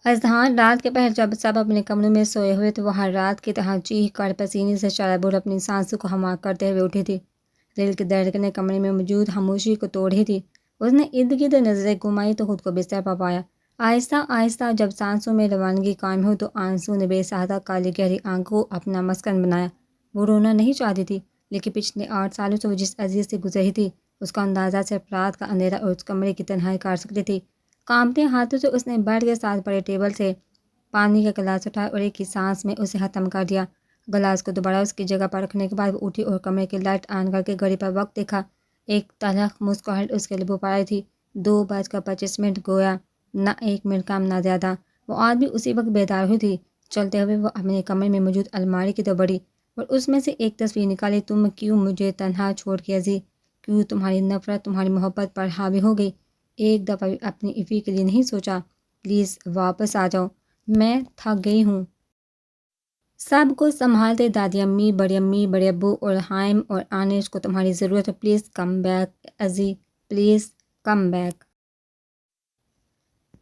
اذہان رات کے پہر جب سب اپنے کمروں میں سوئے ہوئے تو وہ ہر رات کی طرح چیخ کر پسینے سے چارہ اپنی سانسوں کو ہما کرتے ہوئے اٹھی تھی۔ دل کی دھڑکنیں کمرے میں موجود خاموشی کو توڑ رہی تھی۔ اس نے ارد گرد نظریں گھمائی تو خود کو بستر پر پایا۔ آہستہ آہستہ جب سانسوں میں روانگی قائم ہوئی تو آنسو نے بے ساختہ کالی گہری آنکھوں کو اپنا مسکن بنایا۔ وہ رونا نہیں چاہتی تھی، لیکن پچھلے 8 سالوں سے وہ جس عزیز سے گزری تھی اس کا اندازہ صرف رات کا اندھیرا اور اس کمرے کی تنہائی کر سکتی تھی۔ کانپتے ہاتھوں سے اس نے بیڈ کے ساتھ پڑے ٹیبل سے پانی کا گلاس اٹھایا اور ایک ہی سانس میں اسے ختم کر دیا۔ گلاس کو دوبارہ اس کی جگہ پر رکھنے کے بعد وہ اٹھی اور کمرے کی لائٹ آن کر کے گھڑی پر وقت دیکھا۔ ایک تلخ مسکراہٹ اس کے لبوں پر آئی تھی۔ 2:25 گویا نہ 1 منٹ کم نہ زیادہ۔ وہ آج بھی اسی وقت بیدار ہوئی تھی۔ چلتے ہوئے وہ اپنے کمرے میں موجود الماری کی طرف بڑھی اور اس میں سے ایک تصویر نکالی۔ تم کیوں مجھے تنہا چھوڑ کے عزیز؟ کیوں تمہاری نفرت تمہاری محبت پر حاوی ہو گئی؟ ایک دفعہ بھی اپنی عفی کے لیے نہیں سوچا؟ پلیز واپس آ جاؤ، میں تھک گئی ہوں۔ سب کو سنبھالتے دادی امی، بڑی امی، بڑے ابو اور حائم اور آنش کو تمہاری ضرورت ہے۔ Please come back Aziz, please come back.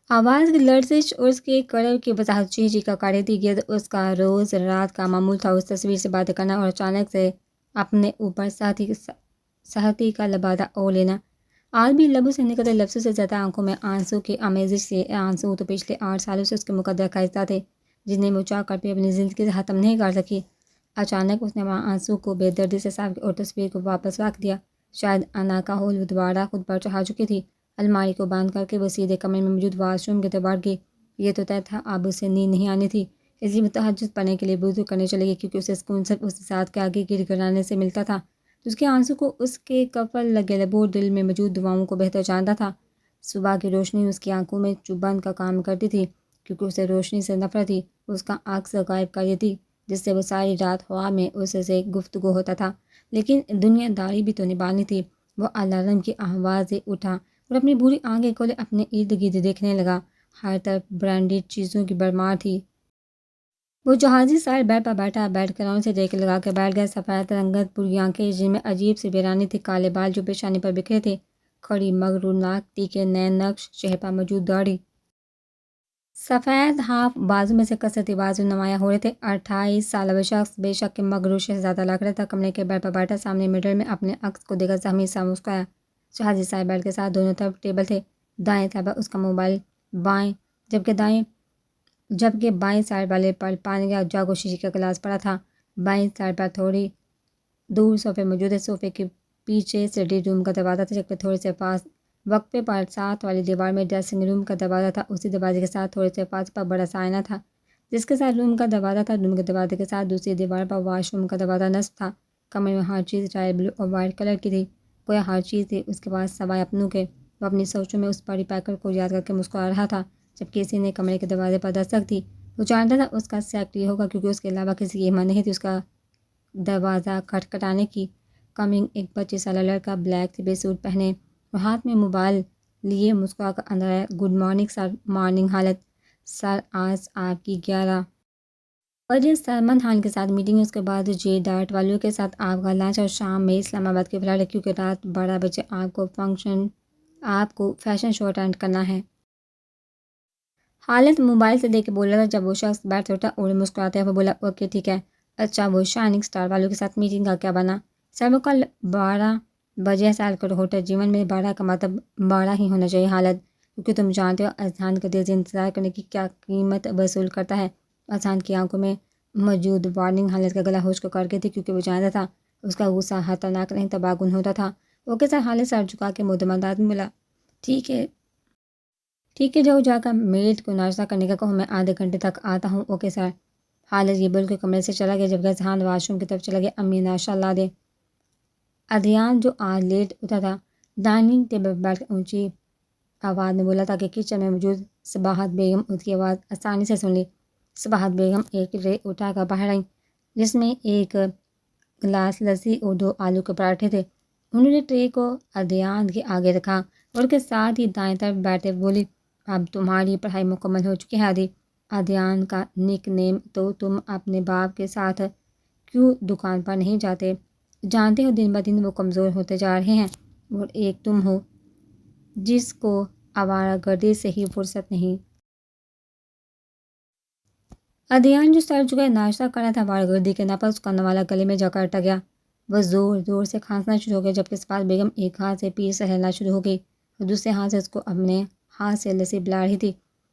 آواز کی لرزش اور اس کے کڑر کی وضاحت چیخ چیخ کر کر رہی تھی۔ گرد اس کا روز رات کا معمول تھا اس تصویر سے باتیں کرنا اور اچانک سے اپنے اوپر سختی کا لبادہ اوڑھ لینا۔ آج بھی لبوں سے نکلتے لفظوں سے زیادہ آنکھوں میں آنسو کی آمیزش سے۔ آنسو تو پچھلے 8 سالوں سے اس کے مقدر کا حصہ تھے جنہیں وہ چاہ کر بھی اپنی زندگی سے ختم نہیں کر سکی۔ اچانک اس نے وہاں آنسو کو بے دردی سے صاف کیا اور تصویر کو واپس رکھ دیا۔ شاید انا کا ہول وہ دوبارہ خود پر چڑھا چکی تھی۔ الماری کو بند کر کے وہ سیدھے کمرے میں موجود واش روم کی طرف بڑھ گئی۔ یہ تو طے تھا اب اسے نیند نہیں آنی تھی، اس لیے وہ تہجد پڑھنے کے لیے وضو کرنے چلے گئی، کیونکہ اسے سکون صرف اس ذات کے آگے گر گرانے سے ملتا تھا تو اس کے آنسو کو اس کے کفل لگے لبوں اور دل میں موجود دعاؤں کو بہتر جانتا تھا۔ صبح کی روشنی اس کی آنکھوں میں چبھن کا کام کرتی تھی، کیونکہ اسے روشنی سے نفرت تھی۔ اس کا عکس غائب کر دیتی جس سے وہ ساری رات خواب میں اس سے گفتگو ہوتا تھا، لیکن دنیا داری بھی تو نبھانی تھی۔ وہ الارم کی آواز سے اٹھا اور اپنی بری آنکھیں کھولے اپنے ارد گرد دیکھنے لگا۔ ہر طرف برانڈڈ چیزوں کی بھرمار تھی۔ وہ جہازی سائر بیڈ پر بیٹھا بیڈ کے رونق سے ریک لگا کے بیٹھ گیا۔ سفید رنگت پری آنکھیں جن میں عجیب سی ویرانی تھی، کالے بال جو پیشانی پر بکھرے تھے، کھڑی مغرور ناک، تیکھے نین نقش چہرے پر موجود داڑھی، سفید ہاف بازو میں سے کثرتی بازو نمایاں ہو رہے تھے۔ 28 سالہ وہ شخص بے شک کہ مغرور شہزادہ لگ رہا تھا۔ کمرے کے بیڈ پر بیٹھا سامنے مرر میں اپنے عکس کو دیکھا زخمی سا مسکرایا۔ جہازی سائر بیڈ کے ساتھ دونوں طرف ٹیبل تھے، دائیں طرف اس کا موبائل، بائیں جبکہ بائیں سائڈ والے پر پانی کا جگ اور شیشے کا گلاس پڑا تھا۔ بائیں سائڈ پر تھوڑی دور صوفے موجود ہے۔ صوفے کے پیچھے اسٹڈی روم کا دروازہ تھا، جبکہ تھوڑے سے پاس وقفے پر ساتھ والی دیوار میں ڈریسنگ روم کا دروازہ تھا۔ اسی دروازے کے ساتھ تھوڑے سے پاس پر بڑا سا آئینہ تھا جس کے ساتھ روم کا دروازہ تھا۔ روم کے دروازے کے ساتھ دوسری دیوار پر واش روم کا دروازہ نصب تھا۔ کمرے میں ہر چیز رائل بلو اور وائٹ کلر کی تھی، گویا ہر چیز تھی اس کے پاس سوائے اپنوں کے۔ وہ اپنی سوچوں میں اس پری پیکر کو یاد کر کے مسکرا رہا تھا جب کسی نے کمرے کے دروازے پر دستک دی۔ وہ جانتا تھا اس کا سیکرٹری ہوگا، کیونکہ اس کے علاوہ کسی کی ہمت نہیں تھی اس کا دروازہ کھٹکھٹانے کی۔ کمنگ ایک 25 سالہ لڑکا بلیک تھے سوٹ پہنے اور ہاتھ میں موبائل لیے مسکرا کر اندر آیا۔ Good morning sir. مارننگ حالت سر، آج آپ کی 11 بجے سلمان خان کے ساتھ میٹنگ ہے، اس کے بعد جے ڈارٹ والوں کے ساتھ آپ کا لنچ اور شام میں اسلام آباد کی فلائٹ ہے، کیونکہ رات 12 بجے آپ کو فیشن شو اٹینڈ کرنا ہے۔ حالت موبائل سے دیکھ کے بولا تھا جب وہ شخص بیٹھ سے اٹھا اور مسکراتے ہوئے بولا اوکے ٹھیک ہے۔ اچھا وہ شائننگ سٹار والوں کے ساتھ میٹنگ کا کیا بنا؟ سر وہ کل 12 بجے سیلکٹ ہوٹل جیون میں 12 کا مطلب 12 ہی ہونا چاہیے۔ حالت کیونکہ تم جانتے ہو اذہان کا دل سے انتظار کرنے کی کیا قیمت وصول کرتا ہے۔ اذہان کی آنکھوں میں موجود وارننگ حالت کا گلا خشک کر کے تھی، کیونکہ وہ جانتا تھا اس کا غصہ خطرناک نہیں تباہکن ہوتا تھا۔ Okay sir. حالت سر جھکا کے مدمن انداز میں بولا ٹھیک ہے، جا کر میڈ کو ناشتہ کرنے کا کہو، میں آدھے گھنٹے تک آتا ہوں۔ Okay sir. حالت یہ بول کے کمرے سے چلا گیا جبکہ اذہان واش روم کی طرف چلا گیا۔ امی ناشتہ لا دیں۔ ادھیان جو آج لیٹ اٹھا تھا ڈائننگ ٹیبل پر بیٹھ کر اونچی آواز میں بولا تاکہ کچن میں موجود صباحت بیگم اس کی آواز آسانی سے سن لی۔ صباحت بیگم ایک ٹرے اٹھا کر باہر آئیں جس میں ایک گلاس لسی اور 2 آلو کے پراٹھے تھے۔ انہوں نے ٹرے کو ادھیان کے آگے رکھا اور کے ساتھ ہی دائیں طرف بیٹھے بولی اب تمہاری پڑھائی مکمل ہو چکی ہے آدھی۔ ادھیان کا نک نیم تو تم اپنے باپ کے ساتھ کیوں دکان پر نہیں جاتے؟ جانتے ہو دن بدن وہ کمزور ہوتے جا رہے ہیں اور ایک تم ہو جس کو آوارہ گردی سے ہی فرصت نہیں۔ ادیان جو سر جھکے ناشتہ کر رہا تھا وارگردی کے نپا اس کا نوالا گلے میں جا کر اٹک گیا۔ وہ زور زور سے کھانسنا شروع ہو گیا جبکہ سپاس بیگم ایک ہاتھ سے پیر سے ہلنا شروع ہو گئی اور دوسرے ہاتھ سے اس کو اپنے ہاتھ سے لسی پلا رہی تھی۔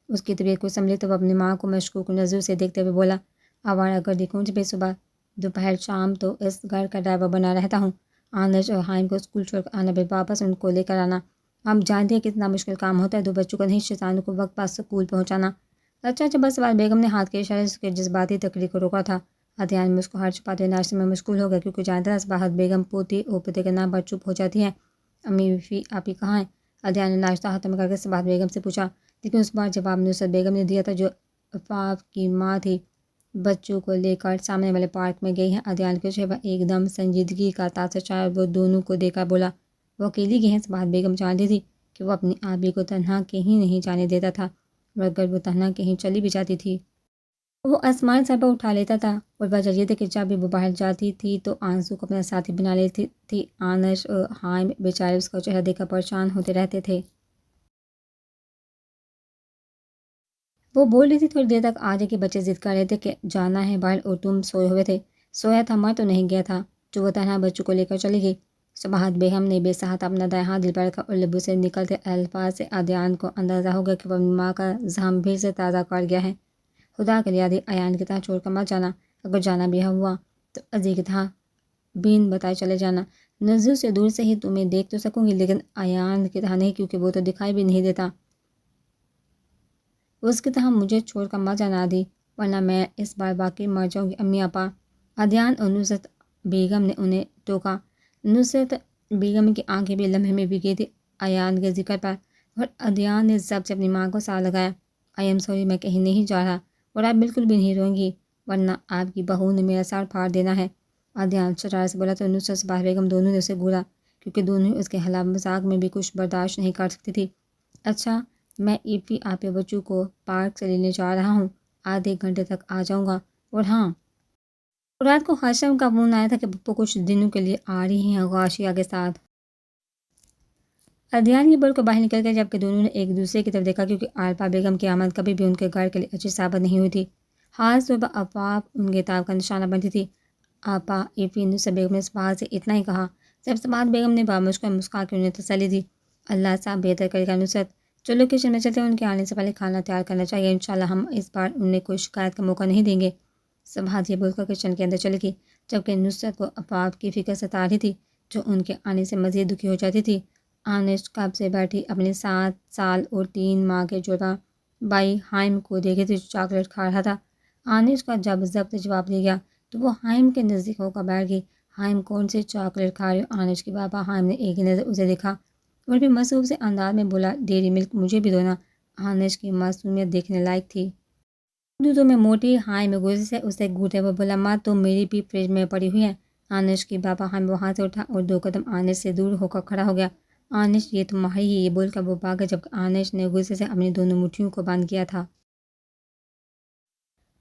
اس کی طبیعت کو سنبھلی تو وہ اپنی ماں کو مشکوک نظر سے دیکھتے ہوئے بولا، آوارہ گردی کون سی بے صبح، دوپہر شام تو اس گھر کا ڈرائیور بنا رہتا ہوں، آنش اور حائم کو اسکول چھوڑ کر آنا، پھر واپس ان کو لے کر آنا۔ آپ جانتے ہیں کتنا مشکل کام ہوتا ہے، دو بچوں کو نہیں شیطانوں کو وقت پاس اسکول پہنچانا۔ اچھا بس بار بیگم نے ہاتھ کے اشارے سے اس کے جذباتی تقریر کو روکا تھا۔ عدیان مسکراہٹ چھپاتے ہوئے ناشتے میں مشغول ہو گیا کیونکہ جانتا تھا صباحت بیگم پوتی اور پوتے کے نام پر چپ ہو جاتی ہیں۔ امی فی آپی کہاں ہیں؟ عدیان نے ناشتہ ختم کر کے صباحت بیگم سے پوچھا، لیکن اس بار جواب نصرت بیگم نے دیا تھا جو عفاف کی ماں تھی۔ بچوں کو لے کر سامنے والے پارک میں گئی ہیں۔ عدیان کے چہرے پر ایک دم سنجیدگی کا تاثر چھایا اور وہ دونوں کو دیکھ کر بولا، وہ اکیلی گئی ہیں؟ صباحت بیگم جانتی تھی کہ وہ اپنی آپی کو تنہا کہیں نہیں جانے دیتا تھا، اور اگر وہ تنہا کہیں چلی بھی جاتی تھی وہ آسمان سر پر اٹھا لیتا تھا، اور وجہ یہ تھی کہ جب بھی وہ باہر جاتی تھی تو آنسو کو اپنا ساتھی بنا لیتی تھی۔ آنش اور حائم بیچارے اس کا چہرہ دیکھ کر پریشان ہوتے رہتے تھے۔ وہ بول رہی تھی، تھوڑی دیر تک آج کے بچے ضد کر رہے تھے کہ جانا ہے باہر اور تم سوئے ہوئے تھے۔ سویا تھا مر تو نہیں گیا تھا جو وہ تنہا بچوں کو لے کر چلی گئی۔ صباحت بیگم نے بے ساہت اپنا دائیں ہاتھ دل پر رکھا اور لبوں سے نکلتے الفاظ سے عدیان کو اندازہ ہو گیا کہ وہ اپنی ماں کا زخم پھر سے تازہ کر گیا ہے۔ خدا کے لیے عدی ایان کی طرح چھوڑ کر مت جانا، اگر جانا بھی ہوا تو عزی کی طرح بین بتائے چلے جانا۔ نظر سے دور سے ہی تمہیں دیکھ تو سکوں گی لیکن ایان کی طرح نہیں، کیونکہ وہ تو دکھائی بھی نہیں دیتا۔ اس کی طرح مجھے چھوڑ کر مت جانا عدی، ورنہ میں اس بار واقعی مر جاؤں گی۔ امی آپا، عدیان اور نصرت بیگم نے انہیں ٹوکا۔ نصرت بیگم کی آنکھیں بھی لمحے میں بھیگی تھی ایان کے ذکر پر، اور عدیان نے ضبط سے اپنی ماں کو ساتھ لگایا۔ آئی ایم سوری، میں کہیں نہیں جا رہا، اور آپ بالکل بھی نہیں روئیں گی ورنہ آپ کی بہو نے میرا سر پھاڑ دینا ہے۔ عدیان شرارت سے بولا تو نصرت صباح بیگم دونوں نے اسے گھورا کیونکہ دونوں اس کے خلاف مذاق میں بھی کچھ برداشت نہیں کر سکتی تھی۔ اچھا، میں ایپی آپے بچوں کو پارک سے لینے جا رہا ہوں، آدھے گھنٹے تک آ جاؤں گا، اور ہاں، رات کو خاشم کا فون آیا تھا کہ پپو کچھ دنوں کے لیے آ رہی ہیں غاشیہ کے ساتھ۔ عدیان کی بول کو باہر نکل گیا جبکہ دونوں نے ایک دوسرے کی طرف دیکھا کیونکہ عارفہ بیگم کی آمد کبھی بھی ان کے گھر کے لیے اچھی ثابت نہیں ہوئی تھی۔ خاص طور پر عفاف ان کے تعاون کا نشانہ بنتی تھی۔ آپا ایپی نصرت بیگم نے صباحت سے اتنا ہی کہا۔ جب صباحت بیگم نے بامشکل مسکرا کے انہیں تسلی دی، اللہ صاحب بہتر کرے گا نصرت، چلو کچن میں چلتے ہیں، ان کے آنے سے پہلے کھانا تیار کرنا چاہیے، انشاءاللہ ہم اس بار انہیں کوئی شکایت کا موقع نہیں دیں گے۔ صباحت یہ بول کر کچن کے اندر چلی گئی جبکہ نصرت کو عفاف کی فکر ستا رہی تھی جو ان کے آنے سے مزید دکھی ہو جاتی تھی۔ آنش کب سے بیٹھی اپنے 7 سال اور 3 ماہ کے جڑواں بھائی حائم کو دیکھے تھے جو چاکلیٹ کھا رہا تھا۔ آنش کا جب ضبط جواب دیا گیا تو وہ حائم کے نزدیک ہو کر بیٹھ گئی۔ حائم کون سے چاکلیٹ کھا رہے ہو؟ آنش کے بابا حائم نے ایک نظر اسے دیکھا اور پھر مصروف سے انداز میں بولا، ڈیری ملک مجھے بھی دونا۔ آنش کی معصومیت دیکھنے لائق تھی۔ دودھوں میں موٹی حائم غصے سے اسے گھورتے ہوئے بولا، ماں تو میری بھی فریج میں پڑی ہوئی ہے۔ آنش کی بابا حائم وہاں سے اٹھا اور 2 قدم آنش سے دور ہو کر کھڑا ہو گیا۔ آنش یہ تمہاری ہے، یہ بول کر وہ بھاگا جبکہ آنش نے غصے سے اپنی دونوں مٹھیوں کو بند کیا تھا۔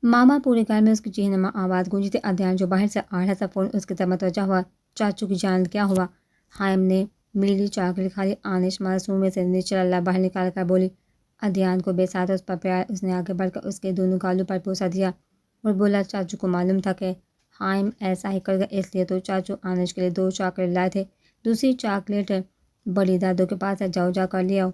ماما پورے گھر میں اس کی چیخنما آواز گونجی تھی۔ عدیان جو باہر سے آ رہا تھا فوراً اس کی طرف متوجہ ہوا۔ چاچو کی جان کیا ہوا؟ حائم نے میری چاکلیٹ کھا لی۔ آنش معصومیت سے نچلا لب باہر نکال کر بولی۔ عدیان کو بے ساتھ اس پر پیار، اس نے آگے بڑھ کر اس کے دونوں گالوں پر بوسہ دیا اور بولا، چاچو کو معلوم تھا کہ حائم ایسا ہی کرے گا، اس لیے تو چاچو آنش کے لیے 2 چاکلیٹ لائے تھے۔ دوسری چاکلیٹ بڑی دادو کے پاس ہے، جاؤ جا کر لے آؤ۔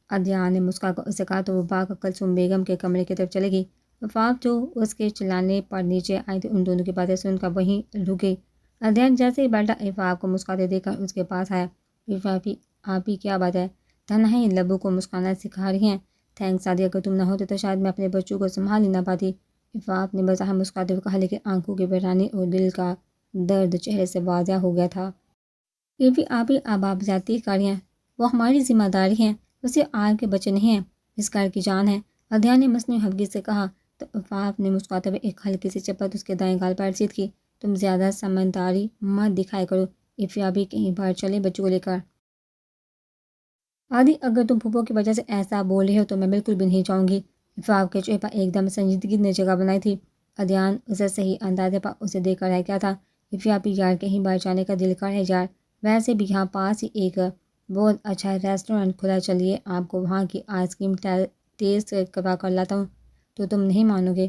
عدیان نے مسکرا کر اسے کہا تو وہ بھاگ کر کلثوم بیگم کے کمرے کی طرف چلی گئی۔ عفاف جو اس کے چلانے پر نیچے آئی تھی ان دونوں کی باتیں سن کر وہیں رک گئی۔ عدیان جیسے ہی بیٹھا عفاف کو مسکراتے دیکھ کر اس کے پاس آیا۔ عفافی آپی کیا بات ہے؟ تنہائی لبوں کو مسکرانا سکھا رہی ہیں؟ تھینکس عادی، اگر تم نہ ہوتے تو شاید میں اپنے بچوں کو سنبھال ہی نہ پاتی۔ عفاف نے بظاہر مسکراتے ہوئے کہا لیکن آنکھوں کی بحرانی اور دل کا درد چہرے سے واضح ہو گیا تھا۔ آپی اب آپ زیادتی کر رہی ہیں، وہ ہماری ذمہ داری ہیں، وہ صرف آپ کے بچے نہیں ہیں، اس گھر کی جان ہے۔ عدیان نے مصنوعی خفگی سے کہا تو عفاف نے مسکراتے ہوئے ایک ہلکی سی چپت اس کے دائیں گال پر رسید کی۔ تم زیادہ سمجھداری مت دکھایا کرو، آپی کہیں باہر چلے بچوں کو لے کر۔ عادی، اگر تم پھوپھو کی وجہ سے ایسا بول رہے ہو تو میں بالکل بھی نہیں جاؤں گی۔ عفاف کے چہرے پر ایک دم سنجیدگی نے جگہ بنائی تھی۔ عدیان اسے صحیح اندازے پر اسے دیکھ کر رہ گیا تھا۔ آپی یار کہیں باہر جانے کا دل کر ہے یار، ویسے بھی یہاں پاس ہی ایک بہت اچھا ریسٹورنٹ کھلا، چلیے آپ کو وہاں کی آئس کریم ٹیسٹ کروا کر لاتا ہوں۔ تو تم نہیں مانو گے؟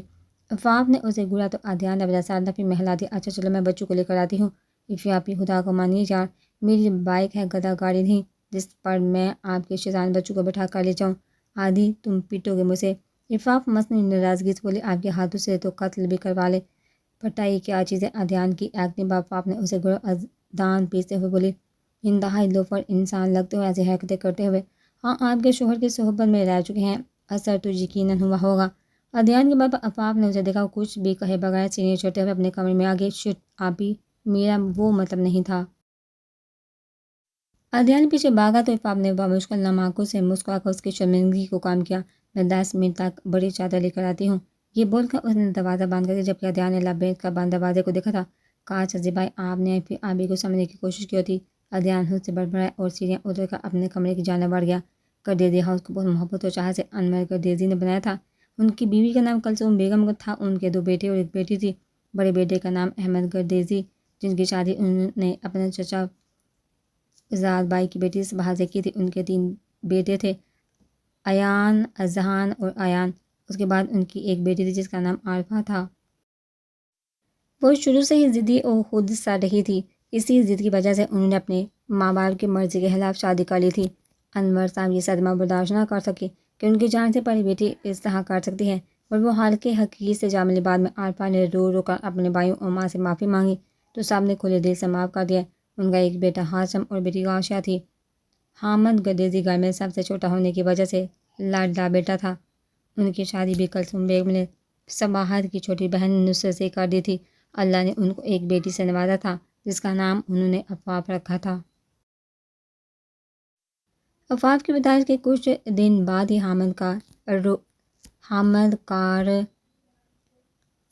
افاف نے اسے گھورا تو عدیان نے اپنا ساتھ نفی میں ہلا دیا. اچھا چلو میں بچوں کو لے کر آتی ہوں. افیافی خدا کو مانیے یار، میری بائک ہے، گدھا گاڑی نہیں جس پر میں آپ کے شیطان بچوں کو بٹھا کر لے جاؤں. آدھی تم پیٹو گے مجھے. عفاف مصنوعی ناراضگی سے بولے آپ کے ہاتھوں سے تو قتل بھی کروا لے. پٹائی کیا چیزیں. عدیان کی ایکٹنگ. عفاف نے اسے دان پیستے ہوئے بولی انتہائی لوفر انسان لگتے ہو ایسی حرکتیں کرتے ہوئے. ہاں آپ کے شوہر کی صحبت میں رہ چکے ہیں، اثر تو یقیناً ہوا ہوگا. عدیان کے بعد عفاف نے اسے دیکھا، کچھ بھی کہے بغیر سینے چڑھتے ہوئے اپنے کمرے میں آگے. شٹ آپی، میرا وہ مطلب نہیں تھا. عدیان پیچھے بھاگا تو عفاف نے بمشکل نم آنکھوں سے مسکرا کر اس کی شرمندگی کو کام کیا. میں 10 منٹ تک بڑی چادر لے کر آتی ہوں. یہ بول کر اس نے دروازہ بند کر دیا. جبکہ عدیان نے لبیک کر بند دروازے کو دیکھا تھا. کاش عزیز بھائی آپ نے پھر آبی کو سمجھنے کی کوشش کی ہوتی. عدیان خود سے بڑبڑایا اور سیڑھیاں اتر کر اپنے کمرے کی جانب بڑھ گیا. گردیزی ہاؤس کو بہت محبت اور چاہت سے انور گردیزی نے بنایا تھا. ان کی بیوی کا نام کلثوم بیگم تھا. ان کے 2 بیٹے اور 1 بیٹی تھی. بڑے بیٹے کا نام احمد گردیزی، جن کی شادی انہوں نے اپنے چچا زاد بھائی کی بیٹی سے باہر سے کی تھی. ان کے 3 بیٹے تھے، ایان، اذہان اور ایان. اس کے بعد ان کی ایک بیٹی تھی جس کا نام عارفہ تھا. وہ شروع سے ہی ضدی اور خود سڑ رہی تھی. اسی ضد کی وجہ سے انہوں نے اپنے ماں باپ کی مرضی کے خلاف شادی کر لی تھی. انور صاحب یہ صدمہ برداشت نہ کر سکے کہ ان کی جان سے پڑی بیٹی اس طرح کر سکتی ہے، اور وہ حال کے حقیقت سے جا ملے. بعد میں عارفہ نے رو رو کر اپنے بھائیوں اور ماں سے معافی مانگی تو سب نے کھلے دل سے معاف کر دیا. ان کا ایک بیٹا ہاشم اور بیٹی غاشیہ تھی. حامد گردیزی گھر میں سب سے چھوٹا ہونے کی وجہ سے لاڈلا بیٹا تھا. ان کی شادی بھی کلثوم بیگم نے سماحت کی چھوٹی بہن نصرت سے کر دی تھی. اللہ نے ان کو ایک بیٹی سے نوازا تھا جس کا نام انہوں نے عفاف رکھا تھا. عفاف کی پیدائش کے کچھ دن بعد ہی حامد کا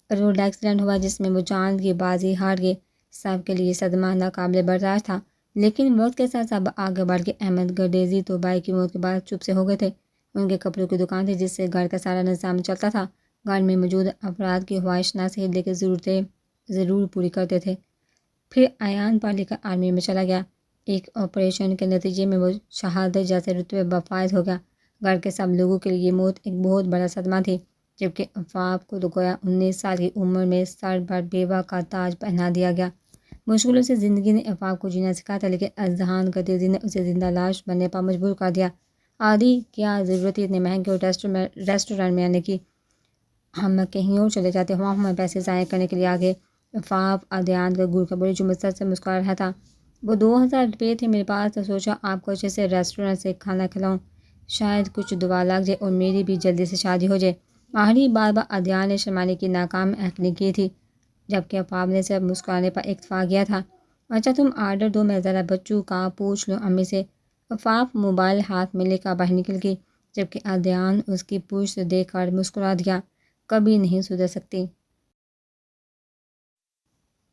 روڈ ایکسیڈنٹ ہوا جس میں وہ جان کی بازی ہار گئے. سب کے لیے صدمہ ناقابل برداشت تھا، لیکن وقت کے ساتھ سب آگے بڑھ گئے. احمد گردیزی تو بھائی کی موت کے بعد چپ سے ہو گئے تھے. ان کے کپڑوں کی دکان تھی جس سے گھر کا سارا نظام چلتا تھا. گھر میں موجود افراد کی خواہش نہ صحیح لیکن ضرورتیں ضرور پوری کرتے تھے. پھر ایان پڑھ لکھ کر آرمی میں چلا گیا. ایک آپریشن کے نتیجے میں وہ شہادت جیسے رتبے بفائز ہو گیا. گھر کے سب لوگوں کے لیے یہ موت ایک بہت بڑا صدمہ تھی، جبکہ عفاف کو تو گویا 19 سال کی عمر میں سر پر بیوہ کا تاج پہنا دیا گیا. مشغولوں سے زندگی نے عفاف کو جینا سکھایا تھا، لیکن اذہان گردیزی نے اسے زندہ لاش بننے پر مجبور کر دیا. آدھی کیا ضرورت تھی اتنے مہنگے اور ریسٹورینٹ میں آنے کی، ہم کہیں اور چلے جاتے. ہمیں پیسے ضائع کرنے کے لیے آگے. عفاف عدیان کا گور کا بڑی جمت سے مسکرا رہا تھا. وہ 2000 روپے تھے میرے پاس تو سوچا آپ کو اچھے سے ریسٹورینٹ سے کھانا کھلاؤں، شاید کچھ دعا لگ جائے اور میری بھی جلدی سے شادی ہو جائے. آخری بار عدیان نے شرمانے کی ناکام ایکٹنگ کی تھی، جبکہ عفاف نے صرف مسکرانے پر اکتفا کیا تھا. اچھا تم آرڈر دو، میں ذرا بچوں کا پوچھ لوں امی سے. عفاف موبائل ہاتھ میں لے کر باہر نکل گئی، جبکہ عدیان اس کی پوچھ دیکھ کر مسکرا دیا. کبھی نہیں سدھر سکتی.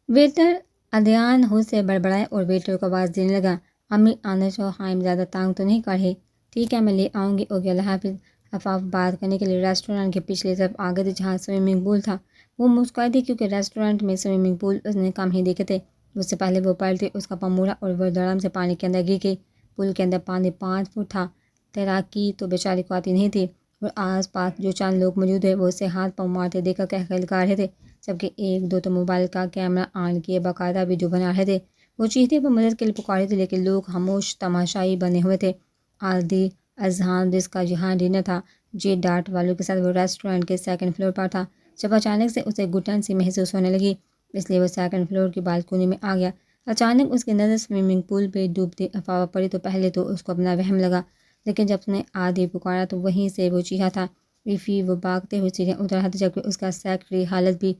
ویٹر. عدیان خود سے بڑبڑائے اور ویٹر کو آواز دینے لگا امی آنا چاہو، ہائم زیادہ تانگ تو نہیں کر رہی؟ ٹھیک ہے میں لے آؤں گی. اوکے اللہ حافظ. عفاف بات کرنے کے لیے ریسٹورینٹ کے پچھلی طرف آگے تھے جہاں سوئمنگ پول تھا. وہ مسکرائی تھی کیونکہ ریسٹورینٹ میں سوئمنگ پول اس نے کم ہی دیکھے تھے. اس سے پہلے وہ پلٹی، اس کا پاؤں مڑا اور وہ دڑم سے پانی کے اندر گر گئی. پول کے اندر پانی 5 فٹ تھا. تیراکی تو بیچاری کو آتی نہیں تھی، اور آس پاس جو چند لوگ موجود تھے وہ اسے ہاتھ پاؤں مارتے دیکھ کر قہقہے لگا رہے تھے، جبکہ 1-2 تو موبائل کا کیمرہ آن کیے باقاعدہ ویڈیو بنا رہے تھے. وہ چیختے پر مدد کے لیے پکارے تھے، لیکن لوگ خاموش تماشائی بنے ہوئے تھے. آدھی اذہان جس کا یہاں ڈنر تھا جے ڈاٹ والوں کے ساتھ، وہ ریسٹورینٹ کے 2nd فلور پر تھا. جب اچانک سے اسے گھٹن سی محسوس ہونے لگی، اس لیے وہ 2nd فلور کی بالکونی میں آ گیا. اچانک اس کی نظر سوئمنگ پول پہ ڈوبتی عفاف پڑی تو پہلے تو اس کو اپنا وہم لگا، لیکن جب اس نے آدھی پکارا تو وہیں سے وہ چیخا تھا. وہ بھاگتے ہوئے سیڑھیاں اتر رہا تھا، جبکہ اس کا سیکرٹری حالت بھی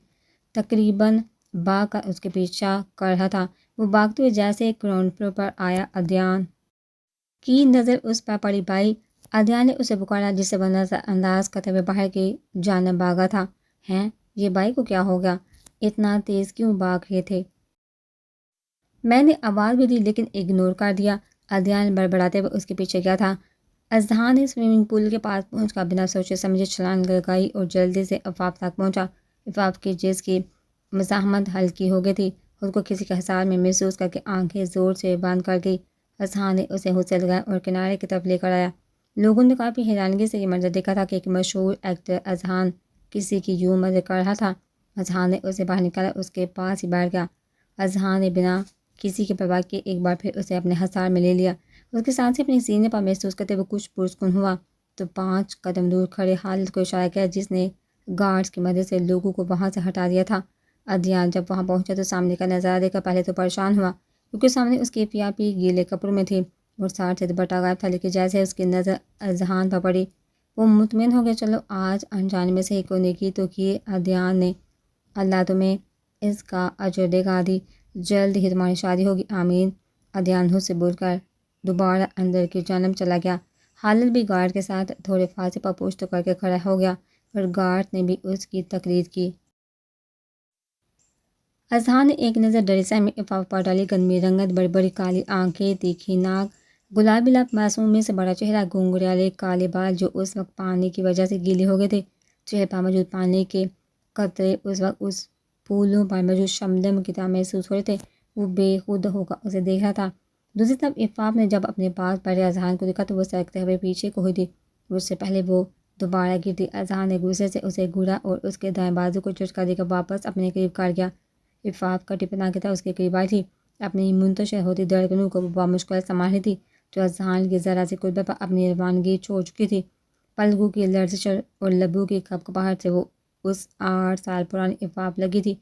تقریباً بھاگ کر اس کے پیچھا کر رہا تھا. وہ بھاگتے ہوئے جیسے گراؤنڈ فلور پر آیا. عدیان کی نظر اس پر پڑی. بھائی. عدیان نے اسے پکارا، جس سے وہ نظر انداز کرتے ہوئے باہر کی جانب بھاگا تھا. ہیں یہ بھائی کو کیا ہو گیا؟ اتنا تیز کیوں بھاگ رہے تھے؟ میں نے آواز بھی دی لیکن اگنور کر دیا. عدیان بڑبڑاتے ہوئے اس کے پیچھے گیا تھا. اذہان نے سوئمنگ پول کے پاس پہنچ کر بنا سوچے سمجھے چھلانگ لگائی اور جلدی سے عفاف تک پہنچا. عفاف کی جس کی مزاحمت ہلکی ہو گئی تھی، خود کو کسی کے حصار میں محسوس کر کے آنکھیں زور سے بند کر گئی. اذہان نے اسے ہاتھ سے لگایا اور کنارے کی طرف لے کر آیا. لوگوں نے کافی حیرانگی سے یہ منظر دیکھا تھا کہ ایک مشہور ایکٹر اذہان کسی کی یوں مزے کر رہا تھا۔ اذہان نے اسے باہر نکالا، اس کے پاس ہی بیٹھ گیا۔ اذہان نے بنا کسی کی پرواہ کیے ایک بار پھر اسے اپنے حصار میں لے لیا۔ اس کے سانسیں اپنے سینے پر محسوس کرتے وہ کچھ پرسکون ہوا تو 5 قدم دور کھڑے خالد کو اشارہ کیا، جس نے گارڈز کی مدد سے لوگوں کو وہاں سے ہٹا دیا تھا۔ عدنان جب وہاں پہنچا تو سامنے کا نظارہ دیکھ کر پہلے تو پریشان ہوا، کیونکہ سامنے اس کی پیاپی گیلے کپڑوں میں تھی اور ساٹھ سے دوپٹہ غائب تھا، لیکن جیسے اس کی نظر اذہان پر پڑی وہ مطمئن ہو گیا۔ چلو آج انجانے میں صحیح کو نیکی تو کی عدنان نے، اللہ تمہیں اس کا اجر دے گا عدی، جلد ہی تمہاری شادی ہوگی، آمین۔ عدنان خود سے بول کر دوبارہ اندر کی جانب چلا گیا۔ خالد بھی گارڈ کے ساتھ تھوڑے فاصلے پر پشت کر کے کھڑا ہو گیا اور گارڈ نے بھی اس کی تقلید کی۔ اذہان نے ایک نظر ڈری سہمی عفاف پر ڈالی، گندمی رنگت، بڑی بڑی کالی آنکھیں، تیکھی ناک، گلابی لب، معصومیت سے بڑا چہرہ، گھنگھریالے کالے بال جو اس وقت پانی کی وجہ سے گیلے ہو گئے تھے، چہرے پر موجود پانی کے قطرے اس وقت اس پھولوں پر موجود شبنم کی طرح محسوس ہو رہے تھے۔ وہ بے خود ہو کر اسے دیکھ رہا تھا۔ دوسری طرف عفاف نے جب اپنے پاس بیٹھے اذہان کو دیکھا تو وہ سرکتے ہوئے پیچھے کو ہوئی تھی، اس سے پہلے وہ دوبارہ گرتی۔ اذہان نے غصے سے اسے گھورا اور اس کے دائیں بازو کو جھٹکا دے کر واپس اپنے قریب کر گیا۔ عفاف کٹی پناہ کی طرح اس کے قریب آئی تھی، اپنی منتشر ہوتی دھڑکنوں کو بامشکل سنبھال رہی تھی، جو اذہان کی ذرا سی قربت پر اپنی روانگی چھوڑ چکی تھی۔ پلکوں کی لرزش اور لبوں کی کھپکپاہٹ سے وہ اس 8 سال پرانی عفاف لگی تھی۔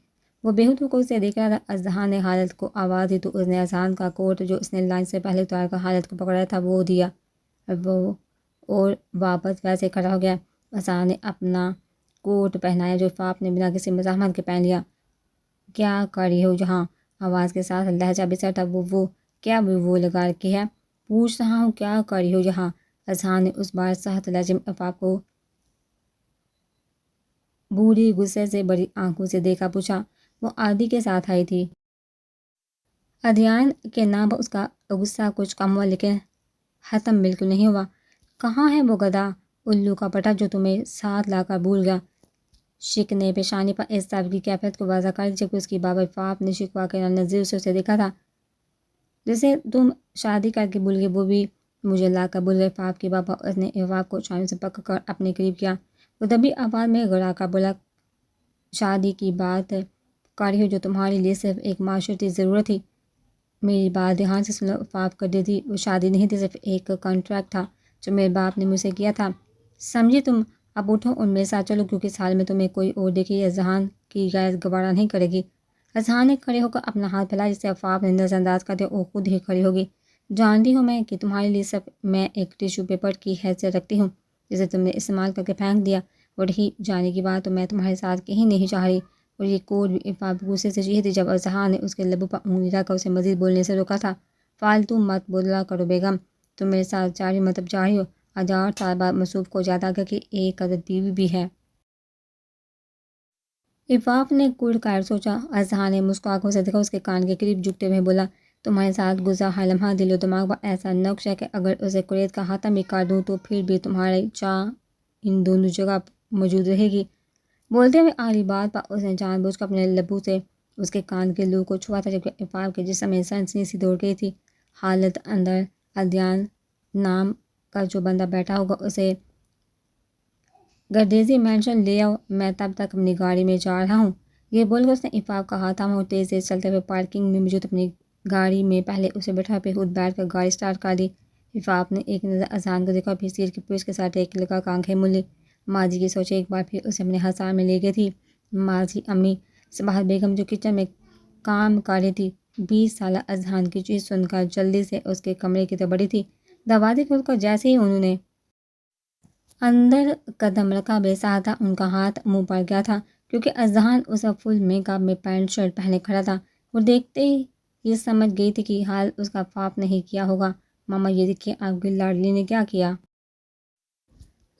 وہ بےہود ہو کر اسے دیکھ رہا تھا۔ اذہان نے خالد کو آواز دی تو اس نے اذہان کا کوٹ جو اس نے لائن سے پہلے اتار کر خالد کو پکڑایا تھا وہ دیا اور واپس ویسے کھڑا ہو گیا۔ اذہان نے اپنا کوٹ پہنایا جو عفاف نے بنا کسی مزاحمت کے پہن لیا۔ کیا کر رہی ہو جہاں؟ آواز کے ساتھ لہجہ بھی سر تھا۔ وہ کیا وہ لگا رکھی ہے؟ پوچھ رہا ہوں کیا کر رہی ہو جہاں؟ اذہان نے اس بار سخت لہجے میں عفاف کو بوڑھی غصے سے بڑی آنکھوں سے دیکھا پوچھا۔ وہ عادی کے ساتھ آئی تھی۔ عدنان کے نام پر اس کا غصہ کچھ کم ہوا لیکن ختم بالکل نہیں ہوا۔ کہاں ہے وہ گدھا الو کا پٹا جو تمہیں ساتھ لا کر بھول گیا؟ شک نے پیشانی پر اس طرح کی کیفیت کو واضح کر دی جبکہ اس کی بابا عفاف نے شکوہ کے نظر سے اسے دیکھا تھا۔ جسے تم شادی کر کے بھول گئے وہ بھی مجھے لا کر بھول گئے عفاف کی بابا۔ اس نے عفاف کو چانوں سے پکڑ کر اپنے قریب کیا۔ وہ دبی آواز میں گڑا کر بولا، شادی کی بات کر رہی ہو جو تمہارے لیے صرف ایک معاشرتی ضرورت تھی۔ میری بات دھیان سے سنو، عفاف کر دی تھی، وہ شادی نہیں تھی، صرف ایک کانٹریکٹ تھا جو میرے باپ نے مجھ سے کیا تھا، سمجھی تم؟ اب اٹھو اور میرے ساتھ چلو کیونکہ اس حال میں تمہیں کوئی اور دیکھے اذہان کی غیر گوارا نہیں کرے گی۔ اذہان نے کھڑے ہو کر اپنا ہاتھ پھیلایا جسے عفاف نے نظر انداز کر دیا اور خود ہی کھڑی ہوگی۔ جانتی ہوں میں کہ تمہارے لیے صرف میں ایک ٹیشو پیپر کی حیثیت رکھتی ہوں جسے تم نے استعمال کر کے پھینک دیا، اور رہی جانے کی بات تو میں تمہارے ساتھ کہیں نہیں چاہ رہی۔ اور یہ کوٹ بھی عفاف غصے سے چیخی تھی جب اذہان نے اس کے لبوں پر انگلی رکھ کر اسے مزید بولنے سے روکا تھا۔ فالتو مت بولا کرو بیگم، تم میرے ساتھ جا رہی ہو مطلب جا رہی ہو۔ آج 8 سال بعد مصروف کو زیادہ کر کے ایک عدد بیوی بھی ہے۔ عفاف نے کڑ کر سوچا۔ اذہان نے مسکرا کر اسے دیکھا، اس کے کان کے قریب جھکتے ہوئے بولا، تمہارے ساتھ گزرا ہر لمحہ دل و دماغ پر ایسا نقش ہے کہ اگر اسے کریت کا ختم بھی کر دوں تو پھر بھی تمہاری چاہ ان دونوں جگہ موجود رہے گی۔ بولتے ہوئے آخری بات پر اس نے جان بوجھ کر اپنے لبوں سے اس کے کان کے لوب کو چھوا تھا جبکہ عفاف کے جسم میں سنسنی سی دوڑ گئی تھی۔ حالت اندر عدنان نام کا جو بندہ بیٹھا ہوگا اسے گردیزی مینشن لے آؤ، میں تب تک اپنی گاڑی میں جا رہا ہوں۔ یہ بول کر اس نے عفاف کا ہاتھ تھاما اور تیز تیز چلتے ہوئے پارکنگ میں موجود اپنی گاڑی میں پہلے اسے بٹھا پھر خود بیٹھ کر گاڑی سٹارٹ کر دی۔ عفاف نے ایک نظر اذہان کو دیکھا اور پھر سیٹ کی پشت کے ساتھ ایک لگا کر آنکھیں مولی۔ ماضی کی سوچیں ایک بار پھر اسے اپنے حصار میں لے گئی تھی۔ ماضی امی صباحت بیگم جو کچن میں کام کر رہی تھی، 20 سالہ اذہان کی چیز سن کر جلدی سے اس کے کمرے کی طرف بڑھی تھی۔ دروازے کھول کر جیسے ہی انہوں نے اندر قدم رکھا بے ساہتا ان کا ہاتھ منہ پر گیا تھا کیونکہ اذہان اس وقت فل میک اپ میں پینٹ شرٹ پہنے کھڑا تھا۔ وہ دیکھتے ہی یہ سمجھ گئی تھی کہ حال اس کا عفاف نہیں کیا ہوگا۔ ماما یہ دیکھیے آپ کی لاڈلی نے کیا کیا۔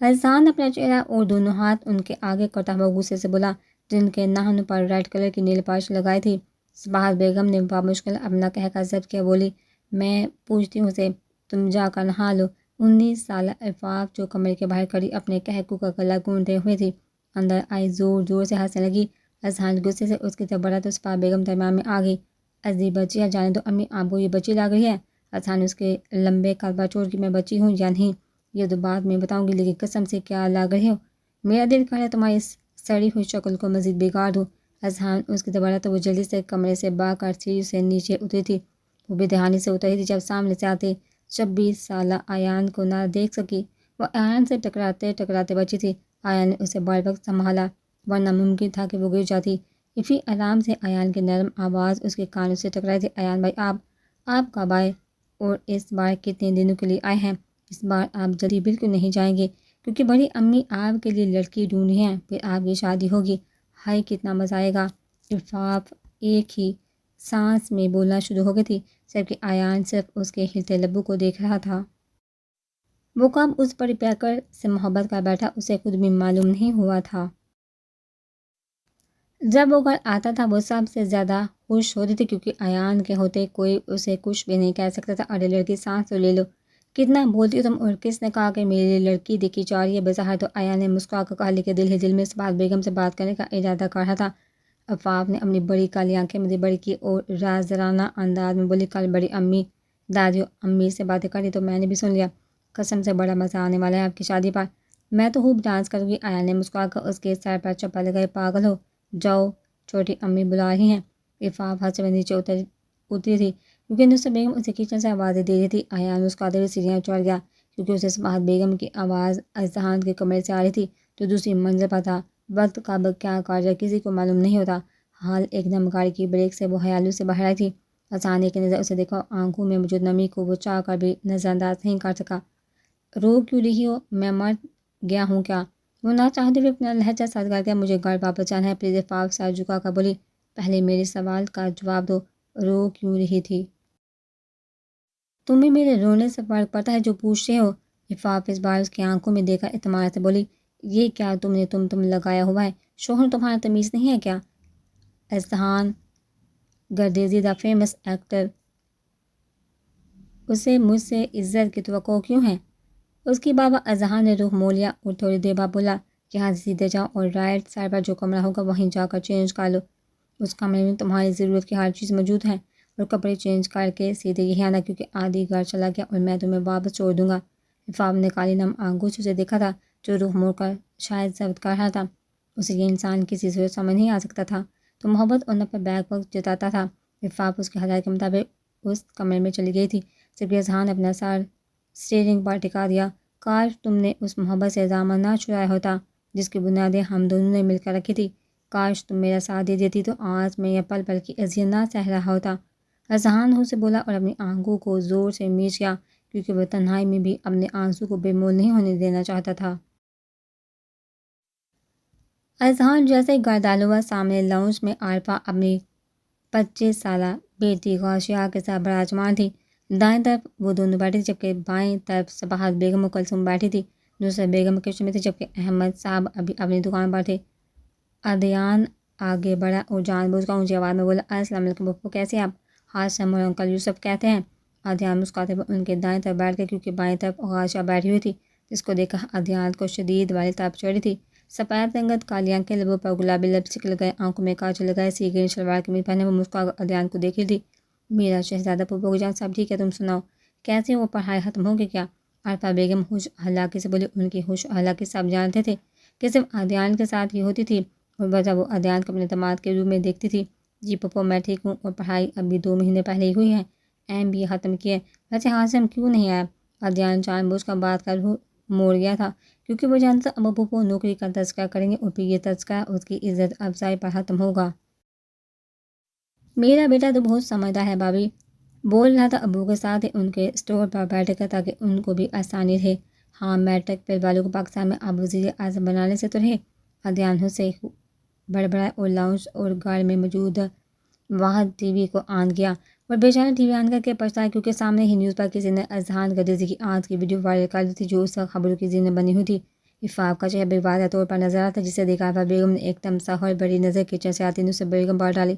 اذہان اپنا چہرہ اور دونوں ہاتھ ان کے آگے کرتا ہوا غصے سے بولا، جن کے ناخنوں پر ریڈ کلر کی نیل پالش لگائی تھی۔ صباحت بیگم نے بامشکل اپنا قہقہ ضبط کیا بولی، میں پوچھتی ہوں اسے، تم جا کر نہا لو۔ 19 سالہ عفاف جو کمرے کے باہر کھڑی اپنے قہقہ کا گلا گھونٹے ہوئے تھی اندر آئی، زور زور سے ہنسنے لگی۔ اذہان غصے سے اس کی طرف بڑھا تو صباحت بیگم درمیان میں آ گئی، عزیز بچی ہے، جانے دو امی، آپ کو یہ بچی لگ رہی ہے؟ اذہان نے اس کے لمبے قد پر چھوڑ کہ میں بچی ہوں یا نہیں یہ تو بعد میں بتاؤں گی، لیکن قسم سے کیا لگ رہی ہو؟ میرا دل کر رہا ہے تمہاری سڑی ہوئی شکل کو مزید بگاڑ دوں۔ اذہان اس کی دوبارہ تو وہ جلدی سے کمرے سے باہر کر سیڑھی سے نیچے اتری تھی۔ وہ بے دہانی سے اتری تھی جب سامنے سے آتے 26 سالہ ایان کو نہ دیکھ سکی۔ وہ ایان سے ٹکراتے ٹکراتے بچی تھی۔ ایان نے اسے بار وقت سنبھالا ورنہ ممکن تھا کہ وہ گر جاتی۔ افی آرام سے ایان کی نرم آواز اس کے کانوں سے ٹکرائی تھی۔ ایان بھائی آپ کب آئے اور اس بار کتنے دنوں کے لیے آئے ہیں؟ اس بار آپ جلدی بالکل نہیں جائیں گے کیونکہ بڑی امی آپ کے لیے لڑکی ڈھونڈی ہیں، پھر آپ کی شادی ہوگی۔ ہائے کتنا مزہ آئے گا۔ عفاف ایک ہی سانس میں بولنا شروع ہو گئی تھی جبکہ ایان صرف اس کے ہلتے لبوں کو دیکھ رہا تھا۔ وہ کب اس پر پیکر سے محبت کر بیٹھا اسے خود بھی معلوم نہیں ہوا تھا۔ جب وہ گھر آتا تھا وہ سب سے زیادہ خوش ہوتی تھی کیونکہ ایان کے ہوتے کوئی اسے کچھ بھی نہیں کہہ سکتا تھا۔ ارے لڑکی سانس تو لے لو، کتنا بولتی ہو تم، اور کس نے کہا کہ میرے لیے لڑکی دیکھی جا رہی ہے؟ بظاہر تو ایان نے مسکرا کر کہا لیکن دل ہی دل میں سبات بیگم سے بات کرنے کا ارادہ کر رہا تھا۔ عفاف نے اپنی بڑی کالی آنکھیں مجھے بڑی کی اور رازدارانہ انداز میں بولی کل بڑی امی دادی امی سے باتیں کری تو میں نے بھی سن لیا۔ قسم سے بڑا مزہ آنے والا ہے آپ کی شادی پر، میں تو خوب ڈانس کروں گی۔ ایان نے مسکرا کر اس کے سر پر چپل لگائے۔ پاگل ہو جاؤ، چھوٹی امی بلا رہی ہیں۔ عفاف ہاتھ سے نیچے اتری تھی کیونکہ نصرت بیگم اسے کچن سے آوازیں دے رہی تھی۔ ایان مسکراتے ہوئے سیڑھیاں چڑھ گیا کیونکہ اسے سبات بیگم کی آواز اذہان کے کمرے سے آ رہی تھی جو دوسری منزل پر تھا۔ وقت کب کیا کر جائے کسی کو معلوم نہیں ہوتا۔ حال ایک دم گاڑی کی بریک سے وہ خیالوں سے باہر آئی تھی۔ اذہان نے ایک نظر اسے دیکھا اور آنکھوں میں موجود نمی کو وہ چاہ کر بھی نظر انداز نہیں کر سکا۔ رو کیوں رہی ہو، میں مر گیا ہوں کیا؟ وہ نہ چاہتے ہوئے اپنا لہجہ سخت کر گیا۔ مجھے گھر واپس جانا ہے پلیز۔ عفاف سر جھکا کر بولی پہلے میرے سوال کا جواب دو، رو کیوں رہی تھی؟ تمہیں میرے رونے سے فرق پڑتا ہے جو پوچھتے ہو؟ عفاف اس بار اس کی آنکھوں میں دیکھا اعتماد سے بولی یہ کیا تم نے تم لگایا ہوا ہے؟ شوہر تمہارا تمیز نہیں ہے کیا؟ اذہان گردیزی دا فیمس ایکٹر، اسے مجھ سے عزت کی توقع کیوں ہے؟ اس کی بابا اذہان نے رخ موڑ لیا اور تھوڑی دیر بعد بولا یہاں سے سیدھے جاؤ اور رائٹ سائڈ پر جو کمرہ ہوگا وہیں جا کر چینج کر لو۔ اس کمرے میں تمہاری ضرورت کی ہر چیز موجود ہے اور کپڑے چینج کر کے سیدھے یہی آنا کیونکہ آدھی گھر چلا گیا اور میں تمہیں واپس چھوڑ دوں گا۔ عفاف نے کالی نم آنکھوں سے اسے دیکھا تھا جو رخ موڑ کر شاید ضبط کر رہا تھا۔ اسے یہ انسان کسی صورت سمجھ نہیں آ سکتا تھا تو محبت اور نفرت بیک وقت جتاتا تھا۔ عفاف اس کے ہدایت کے مطابق اس کمرے میں چلی گئی تھی جبکہ اذہان نے اپنا سر اسٹیئرنگ پر ٹکا دیا۔ کاش تم نے اس محبت سے دامن نہ چھڑایا ہوتا جس کی بنیادیں ہم دونوں نے مل کر رکھی تھی۔ کاش تم میرا ساتھ دے دیتی تو آج میں یہ پل پل کی اذیت نہ سہ رہا ہوتا۔ اذہان اسے بولا اور اپنی آنکھوں کو زور سے میچ گیا کیونکہ وہ تنہائی میں بھی اپنے آنسو کو بے مول نہیں ہونے دینا چاہتا تھا۔ اذہان جیسے گردالو ہوا سامنے لاؤنج میں عارفہ اپنی 25 سالہ بیٹی غوثیہ کے ساتھ براجمان تھی۔ دائیں طرف وہ دونوں بیٹھے تھے جبکہ بائیں طرف سباہت بیگم و کلثوم بیٹھی تھی۔ نصرت بیگم کچن میں تھی جبکہ احمد صاحب ابھی اپنی دکان پر تھے۔ عدیان آگے بڑھا اور جان بوجھ کر اونچی آواز میں بولا السلام علیکم پھپھو، کیسے ہیں آپ؟ ہاشم اور انکل یوسف کہتے ہیں۔ عدیان مسکراتے ہوئے ان کے دائیں طرف بیٹھ گئے کیونکہ بائیں طرف غوثیہ بیٹھی ہوئی تھی جس کو دیکھ کر عدیان کو شدید والی تڑپ چڑھی تھی۔ سفید رنگت کالی آنکھیں، لبوں پر گلابی لپسٹک لگائے، آنکھوں میں کاجل لگائے، سی گرین شلوار قمیض پہنے وہ مسکرا کر عدیان کو دیکھ رہی تھی۔ میرا شہزادہ پھپھو کی جان سب ٹھیک ہے، تم سناؤ کیسے وہ پڑھائی ختم ہوگی کیا؟ عارفہ بیگم ہوش ہلاکی سے بولی۔ ان کی ہوش ہلاکی سب جانتے تھے کہ صرف عدیان کے ساتھ ہی ہوتی تھی اور وجہ وہ عدیان کو اپنے داماد کے روپ میں دیکھتی تھی۔ جی پھپھو میں ٹھیک ہوں اور پڑھائی ابھی 2 مہینے پہلے ہی ہوئی ہے، MBA ختم کی ہے۔ ویسے ہاشم کیوں نہیں آیا؟ عدیان جان بوجھ کر بات کر موڑ گیا تھا کیونکہ وہ جانتا ابو پھپھو نوکری کا تذکرہ کریں گے اور پھر یہ تذکرہ اس کی عزت افزائی پر ختم ہوگا۔ میرا بیٹا تو بہت سمجھدار ہے بھابھی، بول رہا تھا ابو کے ساتھ ہی ان کے اسٹور پر بیٹھ کر تاکہ ان کو بھی آسانی رہے۔ ہاں میٹرک فیل والوں کو پاکستان میں اب وزیر اعظم بنانے سے تو رہے۔ عدیان سے بڑبڑائے اور لاؤنج اور گھر میں موجود واحد ٹی وی کو آن کیا اور بیچارہ ٹی وی آن کر کے پچھتایا کیونکہ سامنے ہی نیوز پر کسی نے اذہان گردیزی کی آنت کی ویڈیو وائرل کر دی تھی جو اس وقت خبروں کی زینت بنی ہوئی تھی۔ عفاف کا چہرہ بے واضح طور پر نظر آتا تھا جسے دیکھ عارفہ بیگم نے ایک دم سخت بڑی نظر کچن سے آتی نصرت بیگم پر ڈالی۔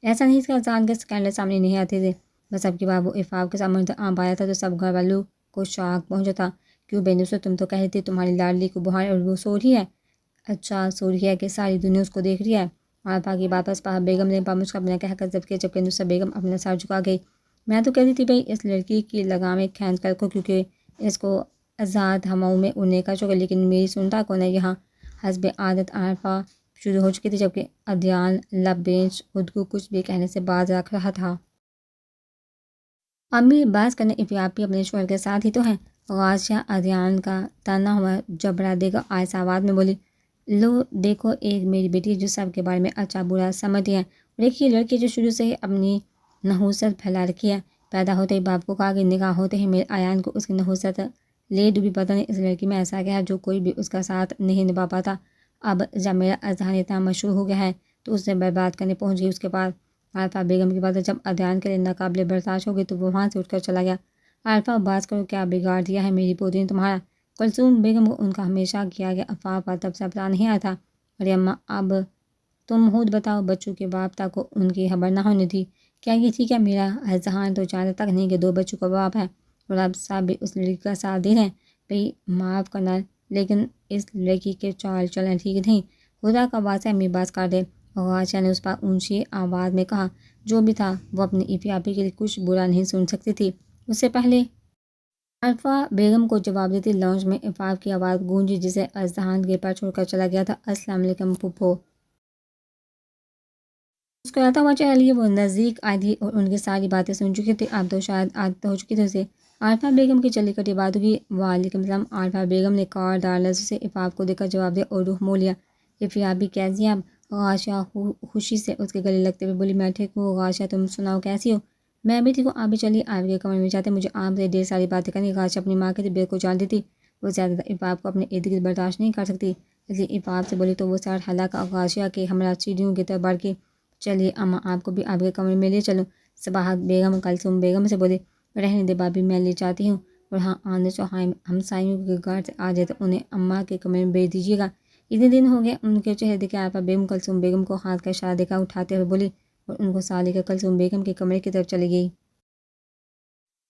ایسا نہیں کہ اذہان کے اسکینڈل سامنے نہیں آتے تھے، بس اب کی بار وہ عفاف کے ساتھ منظر عام پایا تھا تو سب گھر والوں کو شاک پہنچا تھا۔ کیوں بے نصرت تم تو کہہ رہی تھی تمہاری لاڈلی کو بخار اور وہ سو رہی ہے؟ اچھا سو رہی ہے کہ ساری دنیا اس کو دیکھ رہی ہے؟ عارفہ کی بات پر سپاہت بیگم نے باموش کا بنا کہہ کر ضبط کیا جبکہ نصرت بیگم اپنا سر جھکا گئی۔ میں تو کہتی تھی بھائی اس لڑکی کی لگامیں کھینچ کر رکھو کیونکہ اس کو آزاد ہواؤں میں اڑنے کا شوق ہے، لیکن میری سنتا کون ہے یہاں؟ حسب عادت عارفہ شروع ہو چکی تھی، جبکہ ادیان لب بینچ خود کو کچھ بھی کہنے سے باز رکھ رہا تھا۔ امی بحث کرنے افیاپی اپنے شوہر کے ساتھ ہی تو ہیں۔ غازیہ ادیان کا تنا ہوا جبڑا دے کر آہستہ آواز میں بولی، لو دیکھو ایک میری بیٹی جو سب کے بارے میں اچھا برا سمجھتی ہے، اور ایک یہ لڑکی جو شروع سے ہی اپنی نحوست پھیلا رکھی ہے۔ پیدا ہوتے ہی باپ کو کہا کہ نکاح ہوتے ہی میرے ایان کو اس کی نحوست لے ڈوبی، پتہ نہیں اس لڑکی میں ایسا کیا ہے جو کوئی بھی اس کا ساتھ نہیں نبھا پاتا۔ اب جب میرا اذہان اتنا مشہور ہو گیا ہے تو اسے برباد کرنے پہنچ گئی۔ اس کے بعد عارفہ بیگم کی بات جب ادیان کے لیے ناقابل برداشت ہو گئی تو وہ وہاں سے اٹھ کر چلا گیا۔ عارفہ باز کرو، کیا بگاڑ دیا ہے میری پوتی نے تمہارا؟ کلثوم بیگم کو ان کا ہمیشہ کیا گیا افواہ پر تب سے پتہ نہیں آیا تھا۔ ارے اماں، اب تم خود بتاؤ، بچوں کے باپ تک کو ان کی خبر نہ ہونی تھی کیا؟ یہ ٹھیک ہے، میرا اذہان تو جانتا تک نہیں کہ 2 بچوں کا باپ ہے، اور اب سب بھی اس لڑکی کا ساتھ دے رہے ہیں۔ بھئی معاف کرنا، لیکن اس لڑکی کے چال چلن ٹھیک نہیں۔ خدا کا واسطہ امی بات کر دے، غازیہ نے اس پر اونچی آواز میں کہا۔ جو بھی تھا وہ اپنی افیاپی کے لیے کچھ برا نہیں سن سکتی تھی۔ اس سے پہلے عارفہ بیگم کو جواب دیتی لاؤنج میں افاق کی آواز گونجی جسے اذہان کے پر چھوڑ کر چلا گیا تھا۔ السلام علیکم پھپھو۔ مسکراتا ہوا چہرہ لیے وہ نزدیک آئی تھی اور ان کی ساری باتیں سن چکی تھی۔ اب تو شاید عادت ہو چکی تھی اسے عارفہ بیگم کی چلی کٹی باتوں کی۔ وعلیکم السلام۔ عارفہ بیگم نے کارڈار لفظ سے افاق کو دیکھ کر جواب دیا اور رخ موڑ لیا۔ افیاپی کیسی ہیں اب؟ غازیہ خوشی سے اس کے گلے لگتے ہوئے بولی، میں ٹھیک ہوں غازیہ، تم سناؤ کیسی ہو؟ میں بھی ٹھیک ہوں، آپ بھی چلیے آپ کے کمرے میں جاتے، مجھے آپ سے ڈھیر ساری باتیں کرنی۔ غازیہ اپنی ماں کی طبیعت کو جانتی تھی، وہ زیادہ افاق کو اپنے ارد گرد برداشت نہیں کر سکتی، اس لیے افاق سے بولی تو وہ سر ہلا کر غازیہ کے ہمراہ سیڑھیوں کی طرف بڑھ کے، چلیے اماں آپ کو بھی آپ کے کمرے میں لے چلوں۔ صباحت بیگم کلثوم بیگم سے بولی، رہنے دے بابی، میں لے جاتی ہوں، اور ہاں آنے سے ہمسایوں کے گھر سے آ جائے تو انہیں اماں کے کمرے میں بھیج دیجیے گا۔ اتنے دن ہو گئے ان کے چہرے دیکھے عارفہ بیگم کلثوم بیگم کو ہاتھ کا اشارہ دے کر اٹھاتے ہوئے بولی، اور ان کو ساتھ لے کر کلثوم بیگم کے کمرے کی طرف چلی گئی۔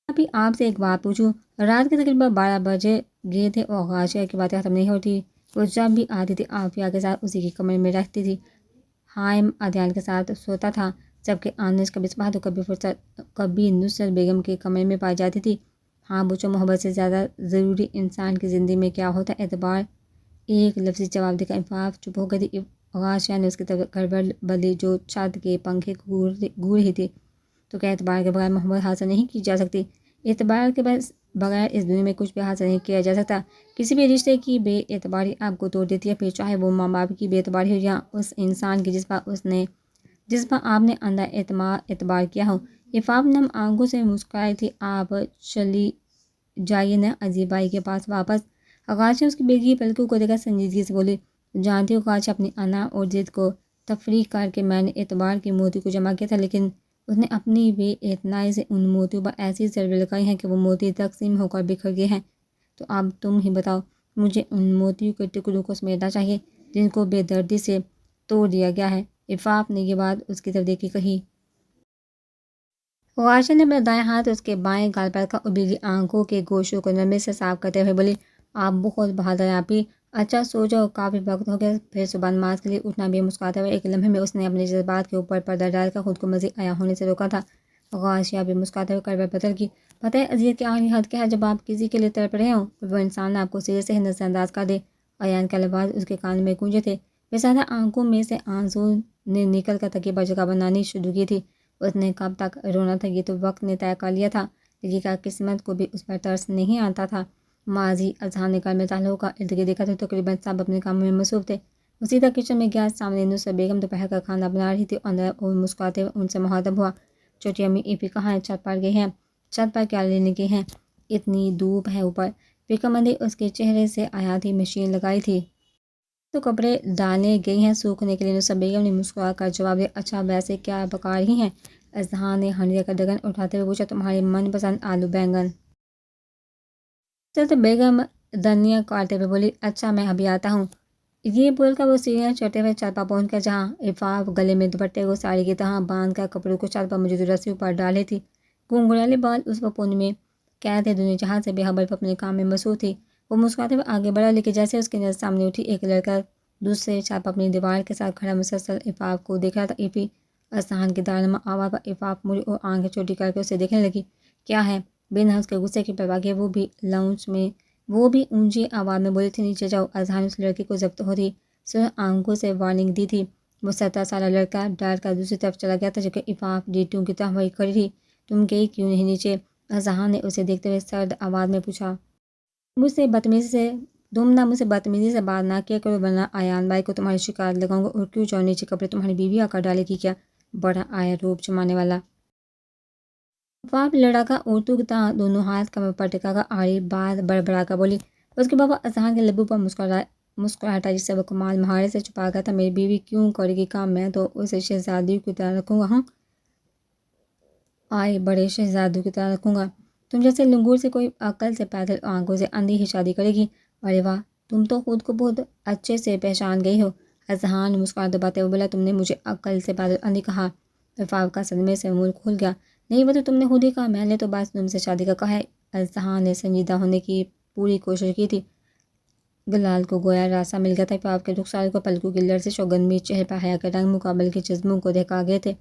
ابھی آپ سے ایک بات پوچھوں؟ رات کے تقریباً 12 بجے گئے تھے اور غازیہ کی باتیں ختم نہیں ہوتی۔ وہ جب بھی آتی تھی عافیہ کے ساتھ اسی کے کمرے میں رہتی تھی، حائم ادیان کے ساتھ سوتا تھا، جبکہ آنس کبھی صبح تو کبھی فرصت کبھی نصرت بیگم کے کمرے میں پائی جاتی تھی۔ ہاں بچوں، محبت سے زیادہ ضروری انسان کی زندگی میں کیا ہوتا ہے اعتبار؟ ایک لفظی جواب دے کر افاق چپ ہو گئی تھی۔ غازیہ نے اس کی طرف گڑبڑ بدلی جو چھت کے پنکھے گھور رہی تھی، تو کیا اعتبار کے بغیر محبت حاصل نہیں کی جا سکتی؟ اعتبار کے بغیر اس دنیا میں کچھ بھی حاصل نہیں کیا جا سکتا۔ کسی بھی رشتے کی بے اعتباری آپ کو توڑ دیتی ہے، پھر چاہے وہ ماں باپ کی بے اعتباری ہو یا اس انسان کی جس پر آپ نے اندھا اعتبار کیا ہو۔ افاق نم آنکھوں سے مسکرائی تھی۔ آپ چلی جائیے نا عزیز بھائی کے پاس واپس۔ غازیہ اس کی بیگی پلکوں کو دیکھا سنجیدگی سے بولی، جانتی ہو غازیہ، اپنی انا اور ضد کو تفریح کر کے میں نے اعتبار کی موتی کو جمع کیا تھا، لیکن اس نے اپنی بے اعتنائی سے ان موتیوں پر ایسی ضربیں لگائی ہیں کہ وہ موتی تقسیم ہو کر بکھر گئے ہیں۔ تو اب تم ہی بتاؤ، مجھے ان موتیوں کے ٹکڑوں کو سمیٹنا چاہیے جن کو بے دردی سے توڑ دیا گیا ہے۔ افاق نے یہ بات اس کی طرف دیکھ کے کہی۔ غازیہ نے اپنا دائیں ہاتھ اس کے بائیں گال پر رکھا اور بجلی آنکھوں کے گوشوں کو نرمی سے صاف کرتے ہوئے بولی، آپ بہت بہادر ہیں آپی، اچھا سو جاؤ، کافی وقت ہو گیا۔ پھر صبح نماز کے لیے اٹھنا بھی مسکراتے ہوئے ایک لمحے میں اس نے اپنے جذبات کے اوپر پردہ ڈال کر خود کو مزید عیاں ہونے سے روکا تھا۔ غازیہ بھی مسکراتے ہوئے کروٹ بدل گئی۔ پتہ ہے اذیت کی آخری حد کیا ہے؟ جب آپ کسی کے لیے تڑپ رہے ہوں اور وہ انسان آپ کو سرے سے ہی نظر انداز کر دے۔ ایان کے الفاظ اس کے کان میں گونجے تھے۔ بے آنکھوں میں سے آنسو نے نکل کر تکیے پر جگہ بنانی شروع کی تھی۔ اس نے کب تک رونا تھا یہ تو وقت نے طے کر لیا تھا، لیکن کیا قسمت کو بھی اس پر ترس نہیں آتا تھا؟ ماضی اذہان نے گھر میں تعلق کا ارد گرد دیکھا تو تقریباً سب اپنے کاموں میں مصروف تھے۔ وہ سیدھا کچن میں گیا، سامنے نصرت بیگم دوپہر کا کھانا بنا رہی تھی، اندر اور مسکراتے ہوئے ان سے مخاطب ہوا، چھوٹی امی ایپی کہاں ہیں؟ چھت پر گئی ہیں۔ چھت پر کیا لینے گئی ہیں؟ اتنی دھوپ ہے اوپر؟ فکرمندی اس کے چہرے سے آیا تھی۔ مشین لگائی تھی تو کپڑے ڈالنے گئی ہیں سوکھنے کے لیے۔ نصرت بیگم نے مسکرا کر جواب دیا، اچھا ویسے کیا پکا رہی ہیں؟ اذہان نے ہنڈیا کا ڈھکن اٹھاتے ہوئے پوچھا، تمہاری من پسند آلو بینگن۔ نصرت بیگم دھنیا کاٹتے ہوئے بولی، اچھا میں ابھی آتا ہوں۔ یہ بول کر وہ سیڑھیاں چڑھتے ہوئے چھت پر پہنچ گیا جہاں افاق گلے میں دوپٹے کو ساڑی کی طرح باندھ کر کپڑوں کو چھت پر موجود رسیوں پر ڈالے تھی۔ گھنگھریالے بال اس پر پونے میں قید تھے، دنیا جہاں سے بے خبر اپنے کام میں مصروف تھی۔ وہ مسکراتے ہوئے آگے بڑھا، لیکن جیسے اس کی نظر سامنے اٹھی ایک لڑکا دوسرے چھت پر اپنی دیوار کے ساتھ کھڑا مسلسل افاق کو دیکھ رہا تھا۔ ایپی، اذہان کی داڑھنما آواز پر افاق مڑی اور آنکھیں چھوٹی کر کے اسے دیکھنے لگی۔ کیا ہے؟ بنا اس کے غصے کی پرواہ کیے وہ بھی لاؤنج میں وہ بھی اونچی آواز میں بولی تھی، نیچے جاؤ۔ اذہان اس لڑکی کو ضبط ہوتی سرخ آنکھوں سے وارننگ دی تھی۔ وہ 17 سالہ لڑکا ڈر کر دوسری طرف چلا گیا تھا جبکہ عفاف ڈیٹوں کی طرح وہی کھڑی تھی۔ تم گئی کیوں نہیں نیچے؟ اذہان نے اسے دیکھتے ہوئے سرد آواز میں پوچھا۔ تم نہ مجھ سے بدتمیزی سے بات نہ کیا کرو ورنہ ایان بھائی کو تمہاری شکایت لگاؤں گا۔ اور کیوں جاؤ نیچے، کپڑے تمہاری بیوی آ کر ڈالے گی کیا؟ بڑا آیا روب جمانے والا۔ عفاف لڑکا عورتوں کی طرح دونوں ہاتھ کمر پر ٹکا کر آڑی بات بڑبڑا کر بولی۔ اس کے بابا اذہان کے لبوں پر مسکراہٹ آئی جسے وہ کمال مہارت سے چھپا گیا تھا۔ میری بیوی کیوں کرے گی کام؟ میں تو اسے شہزادی کی طرح رکھوں گا۔ ہاں آئے بڑے شہزادوں کی طرح رکھوں گا۔ تم جیسے لنگور سے کوئی عقل سے پیدل آنکھوں سے اندھی ہی شادی کرے گی؟ ارے واہ، تم تو خود کو بہت اچھے سے پہچان گئی ہو۔ اذہان مسکراہٹ دباتے ہوئے بولا۔ تم نے مجھے عقل سے پیدل اندھی کہا؟ عفاف کا صدمے سے منہ کھل گیا۔ نہیں وہ تو تم نے خود ہی کہا، میں نے تو بس تم سے شادی کا کہا ہے۔ اذہان نے سنجیدہ ہونے کی پوری کوشش کی تھی۔ گلال کو گویا راستہ مل گیا تھا۔ عفاف کے رخسار کو پلکوں کی لرزش اور گندمی چہرے پر حیا کے رنگ مقابل کے جذبوں کو دہکا گئے تھے۔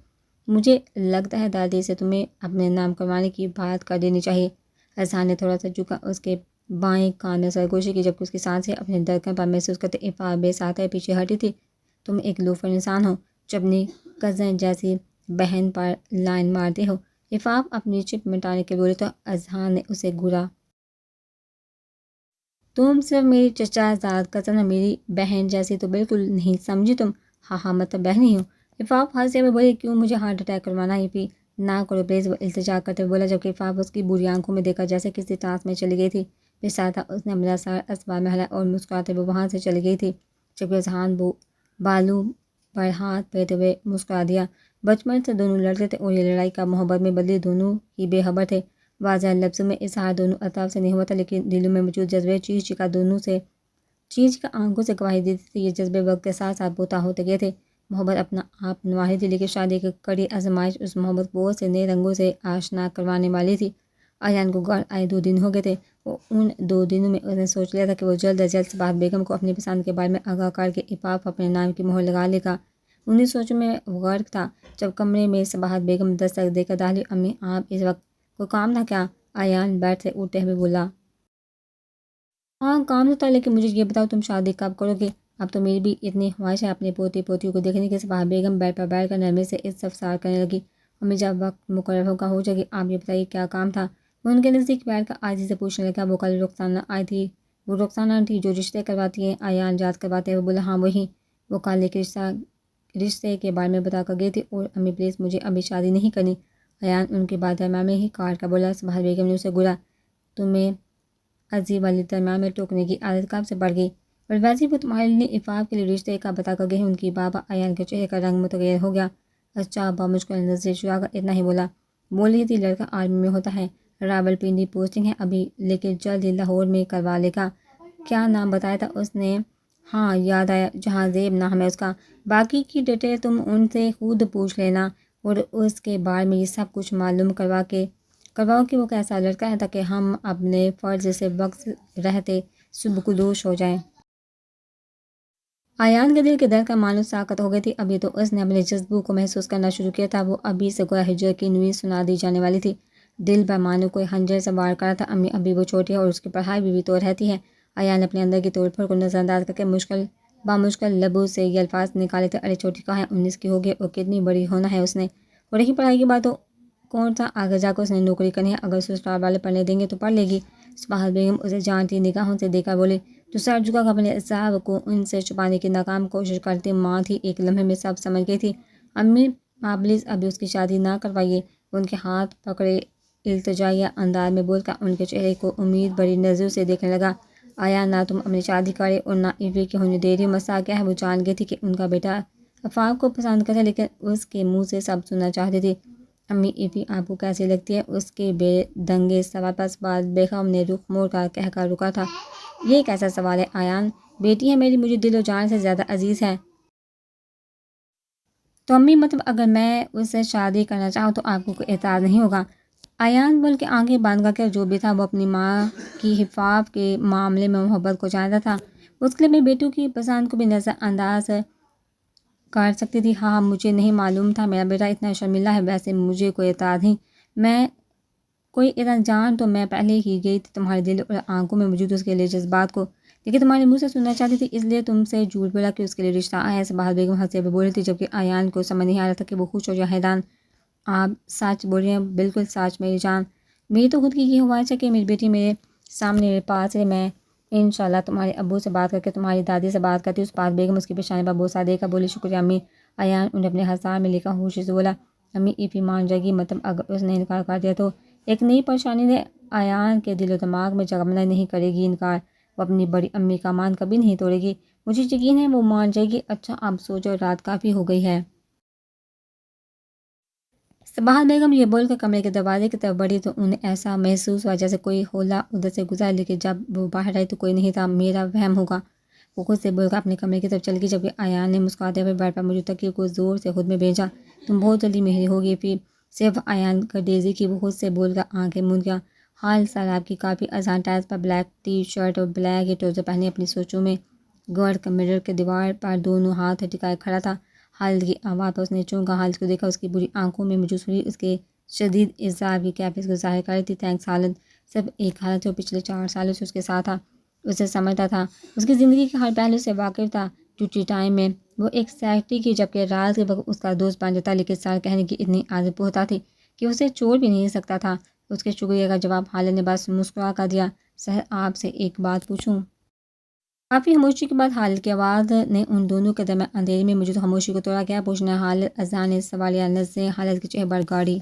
مجھے لگتا ہے دادی سے تمہیں اپنے نام کروانے کی بات کر دینی چاہیے۔ اذہان نے تھوڑا سا جھکا اس کے بائیں کان میں سرگوشی کی جبکہ اس کی سانسیں اپنے دھڑکن پر محسوس کرتے عفاف بے ساتھ پیچھے ہٹی تھی۔ تم ایک لوفر انسان ہو جو اپنی کزن جیسی بہن پر لائن مارتے ہو۔ عفاف اپنی چپ مٹانے کے بولے تو اذہان نے اسے گھورا۔ تم صرف میری چچا زاد کزن اور میری بہن جیسی تو بالکل نہیں سمجھی تم۔ ہاں مطلب بہن ہی ہوں۔ عفاف ہنستے ہوئے بولے۔ کیوں مجھے ہارٹ اٹیک کروانا ہے؟ پی نہ کرو پلیز، وہ التجا کرتے ہوئے بولا جبکہ عفاف اس کی بری آنکھوں میں دیکھا جیسے کسی ٹرانس میں چلی گئی تھی۔ پھر ساتھ اس نے اپنا سر اسباب میں ہلایا اور مسکراتے ہوئے وہاں سے چلی گئی تھی جبکہ اذہان بالوں پر ہاتھ پھیرتے ہوئے مسکرا دیا۔ بچپن سے دونوں لڑتے تھے اور یہ لڑائی کب محبت میں بدلی دونوں ہی بے خبر تھے۔ واضح لفظوں میں اظہار دونوں اطراف سے نہیں ہوا تھا لیکن دلوں میں موجود جذبے چیز کا آنکھوں سے گواہی دیتے تھے۔ یہ جذبے وقت کے ساتھ ساتھ بوتا ہوتے گئے تھے۔ محبت اپنا آپ نواری تھی لیکن شادی کی کڑی آزمائش اس محبت کو بہت سے نئے رنگوں سے آشنا کروانے والی تھی۔ ایان کو گھر آئے 2 دن ہو گئے تھے اور ان 2 دنوں میں اس نے سوچ لیا تھا کہ وہ جلد از جلد صباحت بیگم کو اپنی پسند کے بارے میں آگاہ کر کے عفاف اپنے نام کی مہر لگا لے گا۔ انہیں سوچوں میں غرق تھا جب کمرے میں صباحت بیگم دستک دے کر داخل ہوئی۔ امی آپ اس وقت کوئی کام تھا کیا؟ ایان بیٹھ سے اٹھتے ہوئے بولا۔ ہاں کام تو تھا لیکن مجھے یہ بتاؤ تم شادی کب کرو گے؟ اب تو میری بھی اتنی خواہش ہے اپنے پوتی پوتیوں کو دیکھنے کی۔ صباحت بیگم بیڈ پر بیٹھ کر نرمی سے استفسار کرنے لگی۔ امی جب وقت مقرر ہوگا ہو جائے گی، آپ یہ بتائیے کیا کام تھا؟ وہ ان کے نزدیک بیٹھ کر عاجزی سے پوچھنے لگا۔ وہ کل رخسانہ آئی تھی؟ وہ رخسانہ تھی جو رشتے کرواتی ہے؟ ایان یاد کرواتے ہوئے بولا۔ ہاں وہی، وہ کل ایک رشتے کے بارے میں بتا کر گئی تھی۔ اور امی پلیز مجھے ابھی شادی نہیں کرنی۔ ایان ان کے بعد درمیان میں ہی کاٹ کر بولا۔ صباحت بیگم نے اسے گھورا۔ تمہیں عزیز والی درمیان میں ٹوکنے کی عادت کب سے پڑ گئی؟ اور ویسے وہ تمہارے لیے عفاف کے لیے رشتے کا بتا کر گئے ہیں؟ ان کی بابا ایان کے چہرے کا رنگ متغیر ہو گیا۔ اچھا بامشکل نظر چرا کر اتنا ہی بولا۔ بول رہی تھی لڑکا آرمی میں ہوتا ہے، راولپنڈی پوسٹنگ ہے ابھی لیکن جلد ہی لاہور میں کروا لے گا۔ کیا نام بتایا تھا اس نے؟ ہاں یاد آیا، جہاں زیب نام ہے اس کا۔ باقی کی ڈیٹیل تم ان سے خود پوچھ لینا اور اس کے بارے میں یہ سب کچھ معلوم کرواؤ کہ وہ کیسا لڑکا ہے تاکہ ہم اپنے فرض سے وقت رہتے سبکدوش ہو جائیں۔ ایان کے دل کے درد کا مانو ساکت ہو گئی تھی۔ ابھی تو اس نے اپنے جذبوں کو محسوس کرنا شروع کیا تھا۔ وہ ابھی سے گویا ہجر کی نوید سنا دی جانے والی تھی۔ دل پر مانو کوئی خنجر سے وار کر رہا تھا۔ امی ابھی وہ چھوٹی ہے اور اس کی پڑھائی بھی تو رہتی ہے۔ ایان نے اپنے اندر کی توڑ پھوڑ کو نظر انداز کر کے بامشکل لبوں سے یہ الفاظ نکالے تھے۔ ارے چھوٹی کہاں ہے، 19 کی ہوگی اور کتنی بڑی ہونا ہے اس نے۔ اور رہی پڑھائی کی بات تو کون سا آگے جا کر اس نے نوکری کرنی ہے، اگر سسرال والے پڑھنے دیں گے تو پڑھ لے گی۔ صباحت بیگم اسے جانتی نگاہوں سے دیکھ کر بولی۔ تو سر جھکا کر اپنے اعصاب کو ان سے چھپانے کی ناکام کوشش کرتی ماں تھی۔ ایک لمحے میں سب سمجھ گئی تھی۔ امی آپ پلیز ابھی اس کی شادی نہ کروائیے، ان کے ہاتھ پکڑے التجائیہ انداز میں بول کر ان کے چہرے کو امید بھری نظروں سے دیکھنے لگا۔ ایان نہ تم اپنی شادی کرے اور نہ عفی کی ہونے دے رہی۔ مسئلہ کیا ہے؟ وہ جان گئی تھی کہ ان کا بیٹا عفاف کو پسند کرتا ہے لیکن اس کے منہ سے سب سننا چاہتی تھی۔ امی عفی آپ کو کیسی لگتی ہے؟ اس کے بے دنگے سوال پر صباحت بیگم نے رخ موڑ کر کہہ کر رکا تھا۔ یہ کیسا سوال ہے ایان؟ بیٹی ہے میری، مجھے دل و جان سے زیادہ عزیز ہے۔ تو امی مطلب اگر میں اس سے شادی کرنا چاہوں تو آپ کو کوئی اعتراض نہیں ہوگا؟ ایان بول کے آنکھیں بند کر کے جو بھی تھا وہ اپنی ماں کی عفاف کے معاملے میں محبت کو جانتا تھا۔ اس کے لیے اپنے بیٹوں کی پسند کو بھی نظر انداز کر سکتی تھی۔ ہاں مجھے نہیں معلوم تھا میرا بیٹا اتنا شرمیلا ہے۔ ویسے مجھے کوئی اعتراض نہیں، میں کوئی اتنا جان تو میں پہلے ہی گئی تھی تمہارے دل اور آنکھوں میں موجود اس کے لیے جذبات کو۔ لیکن تمہارے منہ سے سننا چاہتی تھی، اس لیے تم سے جھوٹ بولا کہ اس کے لیے رشتہ آیا ہے۔ صباح بیگم ہنستے ہوئے بول رہی تھی، جبکہ ایان کو سمجھ نہیں آ رہا تھا کہ وہ خوش ہو یا حیران۔ آپ سچ بول رہی ہیں، بالکل سچ میری جان۔ میری تو خود کی یہ خواہش ہے کہ میری بیٹی میرے سامنے میرے پاس ہے۔ میں انشاءاللہ تمہارے ابو سے بات کر کے تمہاری دادی سے بات کرتی ہوں۔ اسپاس بیگم اس کی پیشانی پر بوسہ دے کر بولی، شکریہ امی۔ ایان انہیں اپنے ہزار میں لے کر خوشی سے بولا، امی ایفی مان جائے گی، مطلب اگر اس نے انکار کر دیا تو؟ ایک نئی پریشانی نے ایان کے دل و دماغ میں جگمنا نہیں کرے گی انکار، وہ اپنی بڑی امی کا مان کبھی نہیں توڑے گی، مجھے یقین ہے وہ مان جائے گی۔ اچھا اب سو جاؤ، رات کافی ہو گئی ہے۔ صباح بیگم یہ بول کر کمرے کے دروازے کی طرف بڑھی تو انہیں ایسا محسوس ہوا جیسے کوئی حولہ ادھر سے گزرا، لیکن جب وہ باہر آئی تو کوئی نہیں تھا۔ میرا وہم ہوگا، وہ خود سے بول کر اپنے کمرے کی طرف چل گئی، جبکہ ایان نے مسکراتے ہوئے بیڈ پر موجود تکیے کو زور سے خود میں بھیجا۔ تم بہت جلدی مہری ہوگی پھر صرف ایان کر ڈیزی کی، وہ خود سے بول کر آنکھیں موند گیا۔ حال سراب کی کافی اذان ٹائلز پر بلیک ٹی شرٹ اور بلیک ٹراؤزر پہنے اپنی سوچوں میں گڑ کر مرر کے دیوار پر دونوں ہاتھ ٹکائے کھڑا تھا۔ خالد کی آواز پر اس نے چونکا۔ خالد کو دیکھا، اس کی بری آنکھوں میں موجود ہوئی اس کے شدید اضطراب کی کیفیت کو ظاہر کر رہی تھی۔ تھینکس خالد، صرف ایک حالت جو پچھلے 4 سالوں سے اس کے ساتھ تھا، اسے سمجھتا تھا، اس کی زندگی کے ہر پہلو سے واقف تھا۔ ڈیوٹی ٹائم میں وہ ایک سیکرٹری کی، جبکہ رات کے وقت اس کا دوست بن جاتا، لیکن سر کہنے کی اتنی عادت پختہ تھی کہ اسے چھوڑ بھی نہیں سکتا تھا۔ اس کے شکریہ کا جواب خالد نے بس مسکرا کر دیا۔ سر آپ سے ایک بات پوچھوں؟ کافی خاموشی کے بعد خالد کی آواز نے ان دونوں کے درمیان اندھیرے میں موجود خاموشی کو توڑا۔ کیا پوچھنا ہے؟ خالد اذان نے سوالیہ نظریں خالد کے چہرے پر گاڑی۔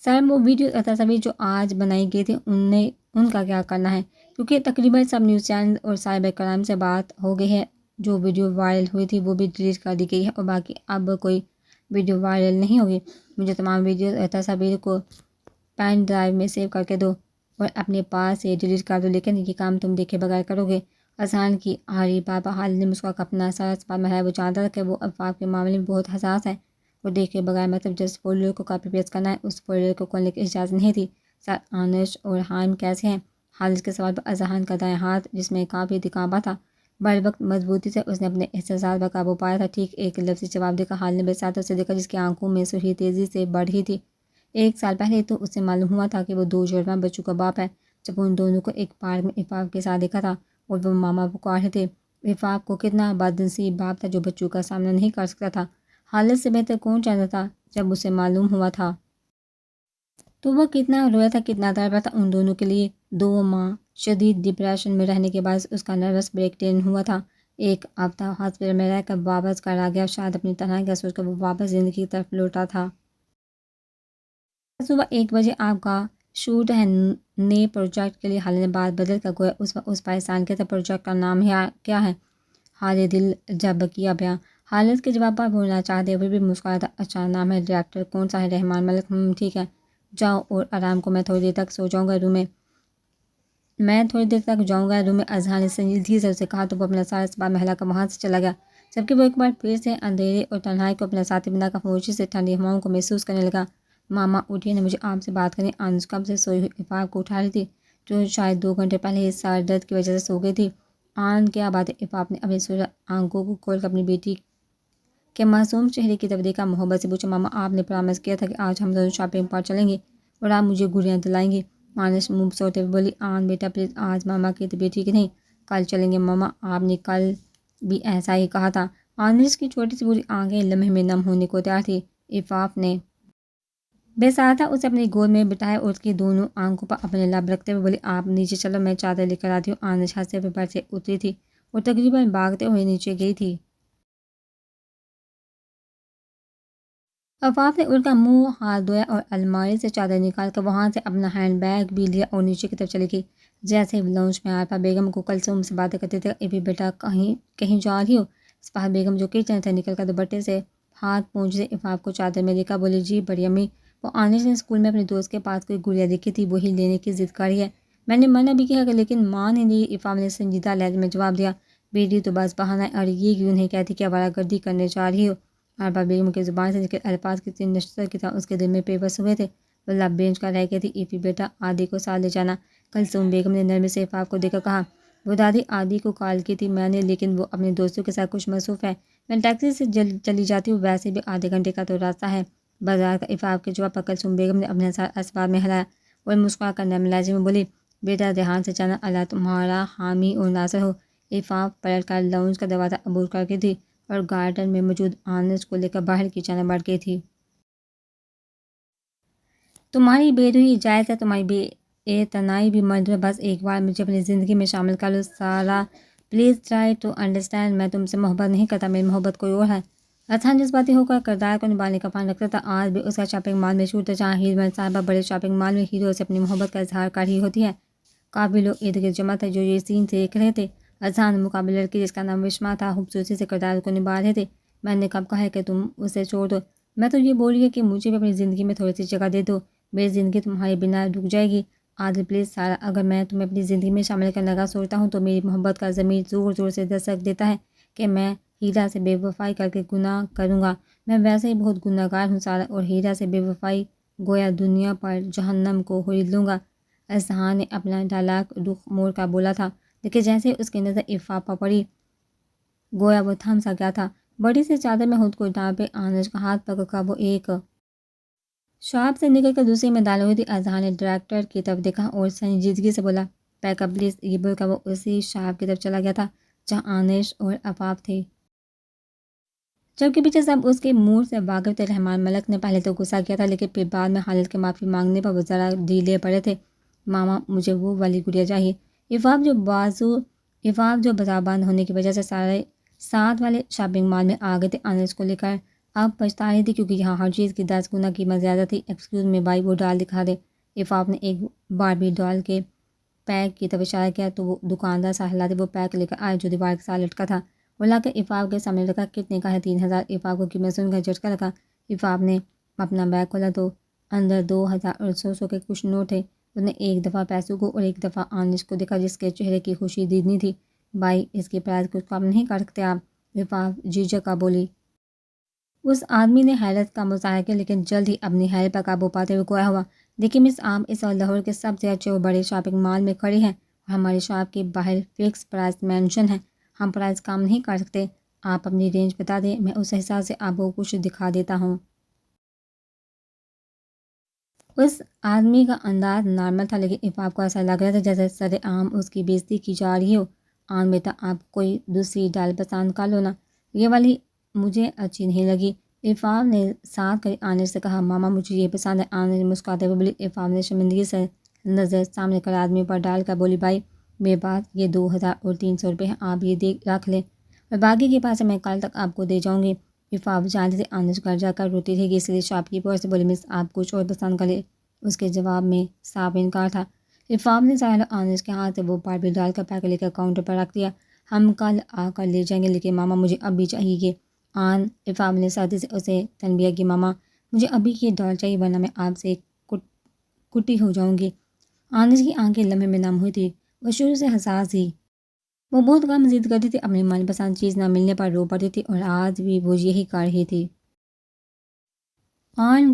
سر وہ ویڈیو اور تصاویر جو آج بنائی گئی تھی ان کا کیا کرنا ہے؟ کیونکہ تقریباً سب نیوز چینل اور سائبر کرائم سے بات ہو گئی ہے۔ جو ویڈیو وائرل ہوئی تھی وہ بھی ڈیلیٹ کر دی گئی ہے، اور باقی اب کوئی ویڈیو وائرل نہیں ہوگی۔ مجھے تمام ویڈیوز اور تصاویر کو پین ڈرائیو میں سیو کر کے دو اور اپنے پاس سے ڈیلیٹ کر دو، لیکن یہ کام تم دیکھے بغیر کرو گے؟ اذان کی آخری بات پر خالد نے مسکرا کر اپنا سر اسپاٹ میں ہلایا۔ وہ جانتا تھا کہ وہ افواف کے معاملے میں بہت حساس ہے، وہ دیکھے بغیر مطلب جس فولڈر کو کاپی پیسٹ کرنا ہے اس فولڈر کو کھولنے کی اجازت نہیں تھی۔ سر آنش اور حائم کیسے ہیں؟ خالد کے سوال پر اذان کا دائیں ہاتھ، جس میں کافی دکھاوا تھا، بر وقت مضبوطی سے اس نے اپنے احساسات پر قابو پایا تھا۔ ٹھیک، ایک لفظی جواب دے کر خالد نے بساطت سے دیکھا، جس کی آنکھوں میں سرخی تیزی سے بڑھ رہی تھی۔ 1 سال پہلے تو اسے معلوم ہوا تھا کہ وہ 2 جڑواں بچوں کا باپ ہے، جب ان دونوں کو ایک پارک میں عفاف کے ساتھ دیکھا تھا اور وہ ماما پکار رہے تھے۔ عفاف کو کتنا بدنصیب باپ تھا جو بچوں کا سامنا نہیں کر سکتا تھا۔ خالد سے بہتر کون جانتا تھا؟ جب اسے معلوم ہوا تھا تو وہ کتنا رویا تھا، کتنا تڑپا تھا ان دونوں کے لیے۔ 2 ماہ شدید ڈپریشن میں رہنے کے بعد اس کا نروس بریک ڈاؤن ہوا تھا۔ ایک ہفتہ ہاسپٹل میں رہ کر واپس گھر آ گیا، شاید اپنی تنہائی کا سوچ کر وہ واپس زندگی کی طرف لوٹا تھا۔ صبح 1 بجے آپ کا شوٹ ہے نئے پروجیکٹ کے لیے۔ خالد نے بات بدل کر گویا اس پر احسان کیا تھا۔ پروجیکٹ کا نام کیا ہے؟ خالد دل جب کیا بیان۔ خالد کے جواب پر بولنا چاہتے ہوئے بھی مسکرایا تھا۔ اچھا نام ہے، ڈائریکٹر کون سا ہے؟ رحمان ملک۔ ٹھیک ہے، جاؤ اور آرام کو، میں تھوڑی دیر تک سو جاؤں گا روم میں۔ روم میں اذان نے سنجیدگی سے اسے کہا تو وہ اپنا سر اسباب میں ہلا کر وہاں سے چلا گیا، جبکہ وہ ایک بار پھر سے اندھیرے اور تنہائی کو اپنا ساتھی بنا کر خاموشی سے ٹھنڈی ہواؤں کو محسوس کرنے لگا۔ ماما اٹھیے نا، مجھے آپ سے بات کرنی۔ آنش کب سے سوئی ہوئی عفاف کو اٹھا رہی تھی، جو شاید 2 گھنٹے پہلے ہی سر درد کی وجہ سے سو گئی تھی۔ کیا بات ہے؟ عفاف نے اپنی سرخ آنکھوں کو کھول کر اپنی بیٹی کے معصوم چہرے کی طرف دیکھا، محبت سے پوچھا۔ ماما آپ نے پرامس کیا تھا کہ آج ہم دونوں شاپنگ پر چلیں گے اور آپ مجھے گڑیاں دلائیں گی۔ آنش منہ بسوڑتے ہوئے بولی، بیٹا پلیز، آج ماما کی طبیعت ٹھیک نہیں، کل چلیں گے۔ ماما آپ نے کل بھی ایسا ہی کہا تھا۔ آنش کی چھوٹی سی بری آنکھیں لمحے میں نم ہونے کو تیار تھی۔ عفاف نے بے سادہ اسے اپنی گود میں بٹھایا اور اس کی دونوں آنکھوں پر اپنے لب رکھتے ہوئے بولی، آپ نیچے چلو، میں چادر لے کر آتی ہوں۔ آنش ہنستے ہوئے بیڈ سے اتری تھی اور تقریباً بھاگتے ہوئے نیچے گئی تھی۔ عفاف نے اڑ کر منہ ہاتھ دھویا اور الماری سے چادر نکال کر وہاں سے اپنا ہینڈ بیگ بھی لیا اور نیچے کی طرف چلی گئی۔ جیسے ہی لاؤنج میں عارفہ بیگم کو کلثوم سے باتیں کرتے تھے، ایفی بیٹا کہیں جا رہی ہو؟ اسپاس بیگم جو کچن سے نکل کر دوپٹے سے ہاتھ پونچھتے عفاف کو چادر میں دیکھا بولی، جی بڑی امی، وہ آنش نے اسکول میں اپنے دوست کے پاس کوئی گڑیا دیکھی تھی، وہی لینے کی ضد کر رہی ہے۔ میں نے منع بھی کیا لیکن مان ہی نہیں۔ عفاف نے سنجیدہ لہجے میں جواب دیا، بیٹی تو بس بہانہ ہے، اور یہ کیوں نہیں کہتی کہ آوارہ گردی کرنے جا رہی ہو؟ عارفہ بیگم کی زبان سے نکلے الفاظ کسی نشتر کی طرح اس کے دل میں پیوست ہوئے تھے۔ وہ لب بینچ کر رہ گئی تھی۔ ایفی بیٹا عادی کو ساتھ لے جانا، کلثوم بیگم نے نرمی سے عفاف کو دیکھ کر کہا۔ وہ دادی عادی کو کال کی تھی میں نے، لیکن وہ اپنے دوستوں کے ساتھ کچھ مصروف ہے، میں ٹیکسی سے چلی جاتی ہوں، ویسے بھی آدھے گھنٹے کا تو راستہ ہے بازار کا۔ عفاف کے جواب پر کلثوم بیگم نے اپنے سر اسباب میں ہلایا اور مسکرا کر نرم لہجے میں بولی، بیٹا دھیان سے چانا، اللہ تمہارا حامی اور ناصر ہو۔ عفاف پلٹ کر لاؤنج کا دروازہ عبور کر کے تھی اور گارڈن میں موجود آنس کو لے کر باہر کی جانب بڑھ گئی تھی۔ تمہاری بے روحی جائز ہے، تمہاری بے اعتنائی بھی مرد ہے، بس ایک بار مجھے اپنی زندگی میں شامل کر لو سارا، پلیز ٹرائی ٹو انڈرسٹینڈ۔ میں تم سے محبت نہیں کرتا، میری محبت کوئی اور ہے۔ اذہان جذباتی ہو کر کردار کو نبھانے کا فن رکھتا تھا۔ آج بھی اس کا شاپنگ مال میں شوٹ تھا جہاں ہیروئن صاحبہ بڑے شاپنگ مال میں ہیرو سے اپنی محبت کا اظہار کر رہی ہوتی ہے۔ کافی لوگ ارد گرد جمع تھے جو یہ سین دیکھ رہے تھے۔ اذہان مقابل لڑکی جس کا نام وشما تھا خوبصورتی سے کردار کو نبھا رہے تھے۔ میں نے کب کہا ہے کہ تم اسے چھوڑ دو؟ میں تو یہ بول رہی ہے کہ مجھے بھی اپنی زندگی میں تھوڑی سی جگہ دے دو، میری زندگی تمہارے بنا رک جائے گی۔ عادل پلیز سارا، اگر میں تمہیں اپنی زندگی میں شامل کرنے کا سوچتا ہوں تو میری محبت کا ضمیر زور زور سے دستک دیتا ہے کہ میں ہیرا سے بے وفائی کر کے گناہ کروں گا۔ میں ویسے ہی بہت گناہ گار ہوں سارا، اور ہیرا سے بے وفائی گویا دنیا پر جہنم کو خرید لوں گا۔ اذہان نے اپنا ڈائلاگ رخ موڑ کر بولا تھا، لیکن جیسے اس کی نظر عفاف پر پڑی گویا وہ تھم سا گیا تھا۔ بڑی سی چادر میں خود کو ڈھانپے آنچ کا ہاتھ پکڑ کر وہ ایک شاپ سے نکل کر دوسری میں داخل ہوئی تھی۔ اذہان نے ڈائریکٹر کی طرف دیکھا اور سنجیدگی سے بولا، پیک اپ پلیز۔ یہ بول کر وہ اسی شاپ کی طرف چلا گیا تھا جہاں آنش اور عفاف تھے، جبکہ پیچھے سب اس کے موڈ سے واقف تھے۔ رحمان ملک نے پہلے تو غصہ کیا تھا لیکن پھر بعد میں حالت کے معافی مانگنے پر وہ ذرا ڈھیلے پڑے تھے۔ ماما مجھے وہ والی گڑیا چاہیے۔ عفاف جو بازار بند ہونے کی وجہ سے سارے ساتھ والے شاپنگ مال میں آ گئے تھے، آنس کو لے کر اب پچھتا رہی تھی کیونکہ یہاں ہر چیز کی 10 گنا قیمت زیادہ تھی۔ ایکسکیوز می بھائی، وہ ڈال دکھا دے۔ عفاف نے ایک باربی ڈال کے پیک کی طرف اشارہ کیا تو وہ دکاندار سہلا دے وہ پیک لے کر آئے جو دیوار کے ساتھ لٹکا تھا۔ وہ لا کر عفاف کے سامنے رکھا۔ کتنے کا ہے؟ 3000۔ عفاف کو قیمت سن کر جھٹکا لگا۔ عفاف نے اپنا بیگ کھولا تو اندر 2000 اور 100 کے کچھ نوٹ تھے۔ اس نے ایک دفعہ پیسوں کو اور ایک دفعہ آنش کو دیکھا جس کے چہرے کی خوشی دیدنی تھی۔ بھائی اس کی پرائز کچھ کم نہیں کر سکتے آپ؟ عفاف جھجھک کر بولی۔ اس آدمی نے حیرت کا مظاہرہ کیا لیکن جلد ہی اپنی حیرت پر قابو پاتے ہوئے گویا ہوا، دیکھیے مس، آپ اس وقت لاہور کے سب سے اچھے اور بڑے شاپنگ مال میں کھڑی ہیں اور ہماری شاپ کے باہر فکس پرائز مینشن ہے، ہم پرائز کم نہیں کر سکتے۔ آپ اپنی رینج بتا دیں، میں اس حساب سے آپ کو کچھ دکھا دیتا ہوں۔ اس آدمی کا انداز نارمل تھا لیکن عفاف کو ایسا لگ رہا تھا جیسے سر عام اس کی بےعزتی کی جا رہی ہو۔ آن بیٹا، آپ کوئی دوسری ڈال پسند کر لو نا، یہ والی مجھے اچھی نہیں لگی۔ عفاف نے ساتھ کری آنچ سے کہا، ماما مجھے یہ پسند ہے۔ آنچ مسکراتے ہوئے بولی۔ عفاف نے شرمندگی سے نظر سامنے کر آدمی پر ڈال کر بولی، بھائی میرے پاس یہ 2000 اور 300 روپے ہیں، آپ یہ رکھ لیں اور باقی کے پیسے میں کل تک آپ کو دے جاؤں گی۔ عفاف جانتی تھی آنچ گھر جا کر روتی رہے گی، اس لیے شاپ کیپر سے بولی، مس آپ کچھ اور پسند کر لیں۔ اس کے جواب میں صاف انکار تھا۔ عفاف نے ساحل آنچ کے ہاتھ سے وہ باربی ڈال کا پیک لے کر کاؤنٹر پر رکھ دیا۔ ہم کل آ کر لے جائیں گے لیکن ماما مجھے ابھی چاہیے یہ۔ عفاف نے سردی سے اسے تنبیہ کی، ماما مجھے ابھی یہ ڈال چاہیے ورنہ میں آپ سے کٹی ہو جاؤں گی۔ آنچ کی آنکھیں لمحے میں نم ہوئی تھی، وہ شروع سے حساس تھی، وہ بہت غم ضد کرتی تھی، اپنی من پسند چیز نہ ملنے پر رو پڑتی تھی اور آج بھی وہ یہی کر رہی تھی۔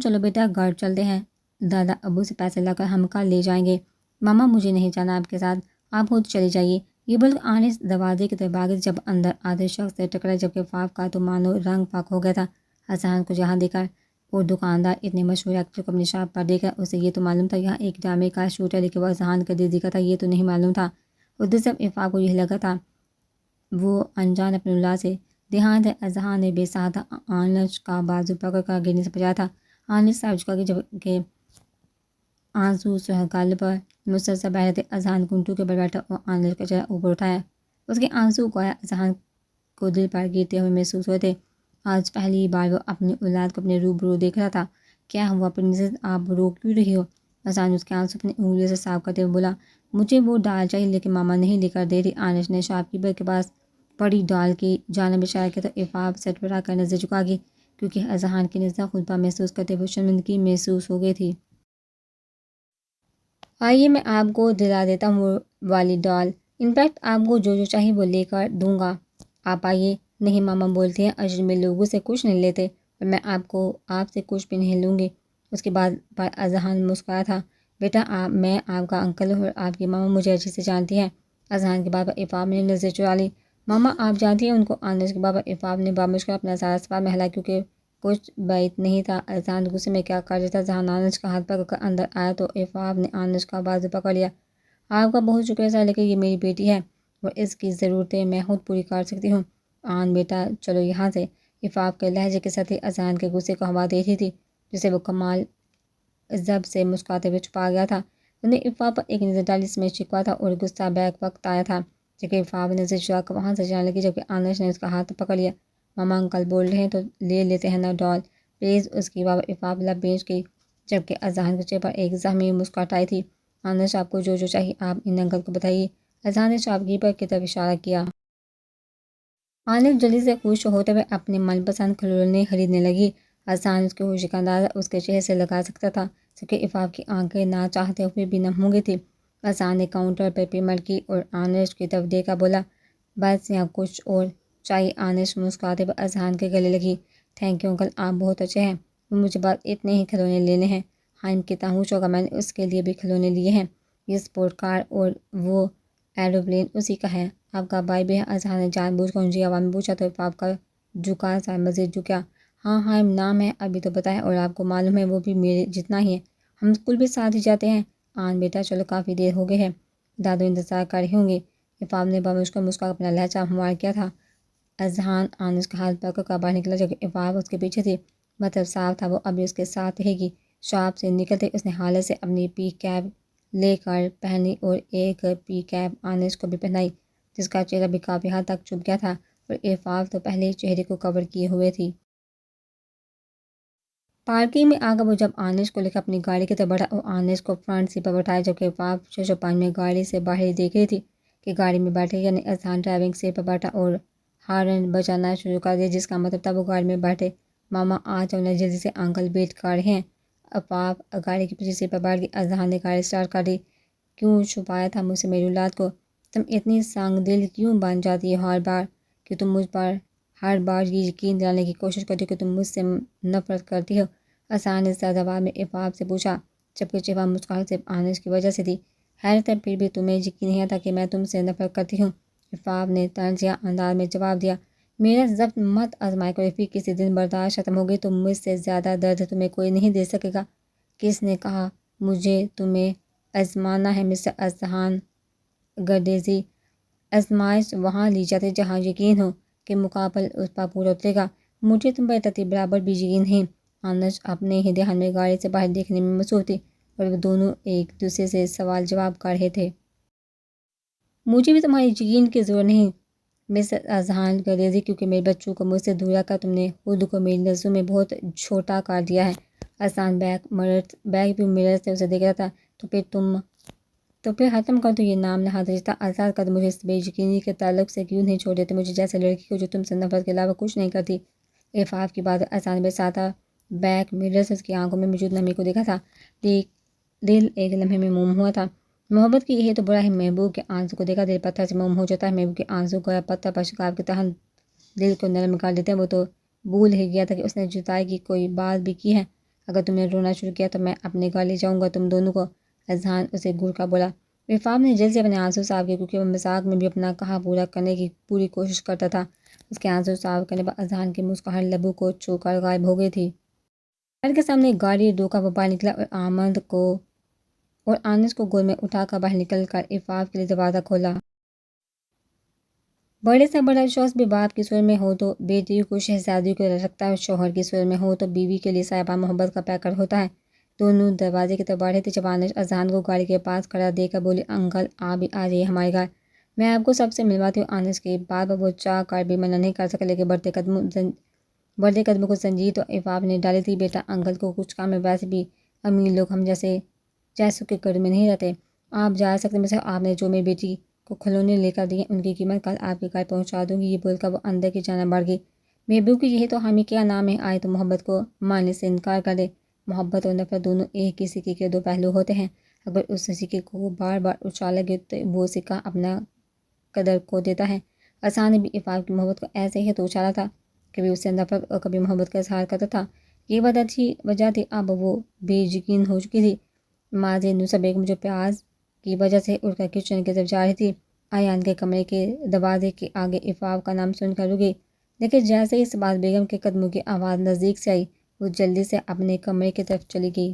چلو بیٹا گھر چلتے ہیں، دادا ابو سے پیسے لا کر ہم کل لے جائیں گے۔ ماما مجھے نہیں جانا آپ کے ساتھ، آپ خود چلے جائیے۔ یہ بول کر آنچ دروازے کی طرف بھاگی جب اندر آدھے شخص سے ٹکرا، جبکہ عفاف کا تو مانو رنگ پاک ہو گیا تھا۔ اذہان کو جہاں دیکھا اور دکاندار اتنے مشہور ایکٹر کو اپنی شاپ پر دیکھا، اسے یہ تو معلوم تھا یہاں ایک ڈرامے کا شوٹ ہے، لیکن وہ اذہان کا دیدی کا تھا یہ تو نہیں معلوم تھا۔ اور دوسری طرف عفاف کو یہ لگا تھا وہ انجان اپنے اللہ سے دیہات ہے۔ اذہان نے بے سہادہ آنچ کا بازو پکڑ کر گرنے سے بچایا تھا۔ آنچ سر جھکا کے جبکہ آنسو سہگل پر مسلسل بہہ رہے تھے۔ اذہان کنٹو کے بل بیٹھا اور آنچ کا چہرہ اوپر اٹھایا، اس کے آنسو گویا اذہان کو دل پر گرتے ہوئے محسوس ہوئے تھے۔ آج پہلی بار وہ اپنی اولاد کو اپنے روبرو دیکھ رہا تھا۔ کیا ہوا پرنسس، آپ رو کیوں رہی ہو؟ اذہان اس کے آنسو اپنی انگلیوں سے صاف کرتے ہوئے بولا، مجھے وہ ڈال چاہیے لیکن ماما نہیں لے کر دے رہی۔ آنچ نے شاپ کیپر کے پاس پڑی ڈال کی جانب اشارہ کیا تو عفاف سٹپٹا کر نظر جھکا گئی کیونکہ اذہان کی نظر خود پر محسوس کرتے ہوئے شرمندگی محسوس ہو گئی تھی۔ آئیے میں آپ کو دلا دیتا ہوں وہ والی ڈال، انفیکٹ آپ کو جو چاہیے وہ لے کر دوں گا، آپ آئیے۔ نہیں ماما بولتے ہیں اجنبی لوگوں سے کچھ نہیں لیتے اور میں آپ سے کچھ بھی نہیں لوں گی۔ اس کے بعد پر اذہان مسکرایا تھا، بیٹا میں آپ کا انکل ہوں اور آپ کی ماما مجھے اچھے سے جانتی ہیں۔ اذہان کے بعد پر عفاف نے نظر چرا لی، ماما آپ جانتی ہیں ان کو؟ آنچ کے بعد پر عفاف نے بامشکل اپنا سارا سوال میں ہلا کیونکہ کچھ بعید نہیں تھا اذہان غصے میں کیا کر رہا تھا۔ ذہان آنچ کا ہاتھ پکڑ کر اندر آیا تو عفاف نے آنچ کا بازو پکڑ لیا۔ آپ کا بہت شکریہ سر، لیکن یہ میری بیٹی ہے اور اس کی ضرورتیں میں خود پوری کر سکتی ہوں۔ آن بیٹا چلو یہاں سے۔ عفاف کے لہجے کے ساتھ ہی اذہان کے غصے کو ہوا دے رہی تھی جسے وہ کمال ضبط سے مسکراتے ہوئے چھپا گیا تھا۔ انہیں عفاف پر ایک نظر ڈالی، اس میں شکوہ تھا اور غصہ بیک وقت آیا تھا، جبکہ عفاف نظر چرا کر وہاں سے جانے لگی، جبکہ آنش نے اس کا ہاتھ پکڑ لیا۔ ماما انکل بول رہے ہیں تو لے لیتے ہیں نا ڈال، پلیز، اس کی بابا عفاف لب بیچ گئی، جبکہ اذہان کے چہرے پر ایک زخمی مسکراہٹ آئی تھی۔ آنش آپ کو جو چاہیے آپ ان انکل کو بتائیے، اذہان نے شاپکیپر پر کی طرف اشارہ کیا۔ آنش جلدی سے خوش ہوتے ہوئے اپنے من پسند کھلونے خریدنے لگی۔ اذہان اس کے خوشی کا اندازہ اس کے چہرے سے لگا سکتا تھا، جبکہ عفاف کی آنکھیں نہ چاہتے ہوئے بھی نم ہو گئی تھی۔ اذہان نے کاؤنٹر پر پیمنٹ کی اور آنش کی طرف دیکھا، بولا، بس یا کچھ اور چاہیے؟ آنش مسکراتے ہوئے اذہان کے گلے لگی۔ تھینک یو انکل، آپ بہت اچھے ہیں، مجھے بس اتنے ہی کھلونے لینے ہیں۔ ہائم کتنا خوش ہوگا، میں نے اس کے لیے بھی کھلونے لیے ہیں، یہ سپورٹ کار اور وہ ایروپلین اسی کا ہے۔ آپ کا بھائی بھی ہے؟ اذہان نے جان بوجھ کر اونچی آواز میں پوچھا تو عفاف کا جھکا سا مزید جھکا۔ ہاں ہائم نام ہے، ابھی تو بتایا، اور آپ کو معلوم ہے وہ بھی میرے جتنا ہی ہے، ہم اسکول بھی ساتھ ہی جاتے ہیں۔ آن بیٹا چلو کافی دیر ہو گئی ہے، دادو انتظار کر رہے ہوں گے۔ عفاف نے بامشکل مسکرا کر اپنا لہجہ ہموار کیا تھا۔ اذہان آنش کا ہاتھ پکڑ کر باہر نکلا، جبکہ عفاف اس کے پیچھے تھی، مطلب صاف تھا وہ ابھی اس کے ساتھ رہے گی۔ شاپ سے نکلتے اس نے حالت سے اپنی پی کیپ لے کر پہنی اور ایک پی کیپ آنش کو بھی پہنائی، جس کا چہرہ بھی کافی حد تک چھپ گیا تھا، اور عفاف تو پہلے ہی چہرے کو کور کیے ہوئے تھی۔ پارکنگ میں آ کر وہ جب آنش کو لے کر اپنی گاڑی کی طرف بڑھا اور آنش کو فرنٹ سیٹ پر بٹھایا، جبکہ عفاف شش و پنج میں گاڑی سے باہر ہی دیکھ رہی تھی کہ گاڑی میں بیٹھے، یعنی اذہان ڈرائیونگ سیٹ پر بیٹھا اور ہارن بجانا شروع کر دیا، جس کا مطلب تھا وہ گاڑی میں بیٹھے۔ ماما آ جاؤ جلدی سے، انکل ویٹ کر رہے ہیں۔ عفاف گاڑی کی پچھلی سیٹ پر بیٹھ گئی۔ اذہان نے گاڑی اسٹارٹ کر دی۔ کیوں چھپایا تھا مجھ سے میری اولاد کو؟ تم اتنی سنگ دل کیوں بن جاتی ہو ہر بار کہ تم مجھ پر ہر بار یہ یقین دلانے کی کوشش کرتی ہو کہ تم مجھ سے نفرت کرتی ہو؟ اذہان نے سرد آواز میں عفاف سے پوچھا، جبکہ چہرہ مسکراہٹ صرف آنش کی وجہ سے تھی۔ حیرت ہے، پھر بھی تمہیں یقین نہیں آتا کہ میں تم سے نفرت کرتی ہوں؟ عفاف نے طنزیہ انداز میں جواب دیا۔ میرا ضبط مت آزمائے کرو رفیق، کسی دن برداشت ختم ہو گئی تو مجھ سے زیادہ درد تمہیں کوئی نہیں دے سکے گا۔ کس نے کہا مجھے تمہیں آزمانا ہے مسٹر اذہان گردیزی؟ آزمائش وہاں لی جاتی ہے جہاں یقین ہو کہ مقابل اس پر پورا اترے گا، مجھے تم پر ترتیب برابر بھی یقین نہیں۔ آنش اپنے ہی دھیان میں گاڑی سے باہر دیکھنے میں مصروف تھی اور وہ دونوں ایک دوسرے سے سوال جواب کر رہے تھے۔ مجھے بھی تمہاری یقین کی ضرورت نہیں مسٹر اذہان گردیزی، کیونکہ میرے بچوں کو مجھ سے دور رکھ کر تم نے خود کو میری نظروں میں بہت چھوٹا کر دیا ہے۔ اذہان بیک بھی مرر سے اسے دیکھ رہا تھا۔ تو پھر ختم کر دو یہ نام نہاد رشتہ، آزاد کر دو مجھے، اس بے یقینی کے تعلق سے کیوں نہیں چھوڑ دیتے مجھے جیسے لڑکی کو جو تم سے نفرت کے علاوہ کچھ نہیں کرتی؟ عفاف کی بات اذہان بے ساتھ بیک مرر سے اس کی آنکھوں میں موجود نمی کو دیکھا تھا۔ دل ایک لمحے میں موم ہوا تھا۔ محبت کی یہی تو برا ہے، محبوب کے آنسو کو دیکھا دل پتھر سے موم ہو جاتا ہے۔ محبوب کے آنسو گویا پتھر پر شکار کی طرح دل کو نرم کر دیتے ہیں۔ وہ تو بھول ہی گیا تھا کہ اس نے جدائی کی کوئی بات بھی کی ہے۔ اگر تم نے رونا شروع کیا تو میں اپنے گھر لے جاؤں گا تم دونوں کو، اذہان اسے گھور کر بولا۔ عفاف نے جلد سے اپنے آنسو صاف کیے، کیونکہ وہ مذاق میں بھی اپنا کہا پورا کرنے کی پوری کوشش کرتا تھا۔ اس کے آنسو صاف کرنے پر اذہان کی مسکراہٹ لبوں کو چھو کر غائب ہو گئی تھی۔ گھر کے سامنے گاڑی روکا وہ باہر نکلا اور آنش کو گود میں اٹھا کر باہر نکل کر عفاف کے لیے دروازہ کھولا۔ بڑے سے بڑا شخص بھی باپ کی صورت میں ہو تو بیٹی کو شہزادی کو رکھتا ہے، شوہر کی صورت میں ہو تو بیوی کے لیے صاحبان محبت کا پیکر ہوتا ہے۔ دونوں دروازے کی طرف بڑھے تھے جب آنش اذہان کو گاڑی کے پاس کھڑا دیکھ کر بولی، انکل آپ بھی آ جائیے ہمارے گھر، میں آپ کو سب سے ملواتی ہوں۔ آنش کی بات پر وہ چاہ کر بھی منع نہیں کر سکا، لیکن بڑھتے قدموں کو زنجیر تو عفاف نے ڈالی تھی۔ بیٹا انکل کو کچھ کام ہے، ویسے بھی امیر لوگ ہم جیسوں کے گھر میں نہیں رہتے، آپ جا سکتے ہیں، آپ نے جو میری بیٹی کو کھلونے لے کر دیے ان کی قیمت کل آپ کے گھر پہنچا دوں گی۔ یہ بول کر وہ اندر کی جانب بڑھ گئی۔ محبوب کی یہی تو ہمیں کیا نام ہے، آئے تو محبت کو ماننے سے انکار کر دے۔ محبت اور نفرت دونوں ایک ہی سکے کے دو پہلو ہوتے ہیں، اگر اس سکے کو بار بار اچھالا گیا تو وہ سکہ اپنا قدر کھو دیتا ہے۔ اذہان نے بھی عفاف کی محبت کو ایسے ہی تو اچھالا تھا، کبھی اس سے نفرت اور کبھی محبت کا اظہار کرتا تھا۔ یہ وجہ تھی، اب وہ بے یقین ہو چکی تھی۔ ماضی نصرت بیگم جو پیاز کی وجہ سے اٹھ کر کچن کی طرف جا رہی تھی، ایان کے کمرے کے دروازے کے آگے عفاف کا نام سن کر رک گئی، لیکن جیسے ہی سباز بیگم کے قدموں کی آواز نزدیک سے آئی وہ جلدی سے اپنے کمرے کی طرف چلی گئی۔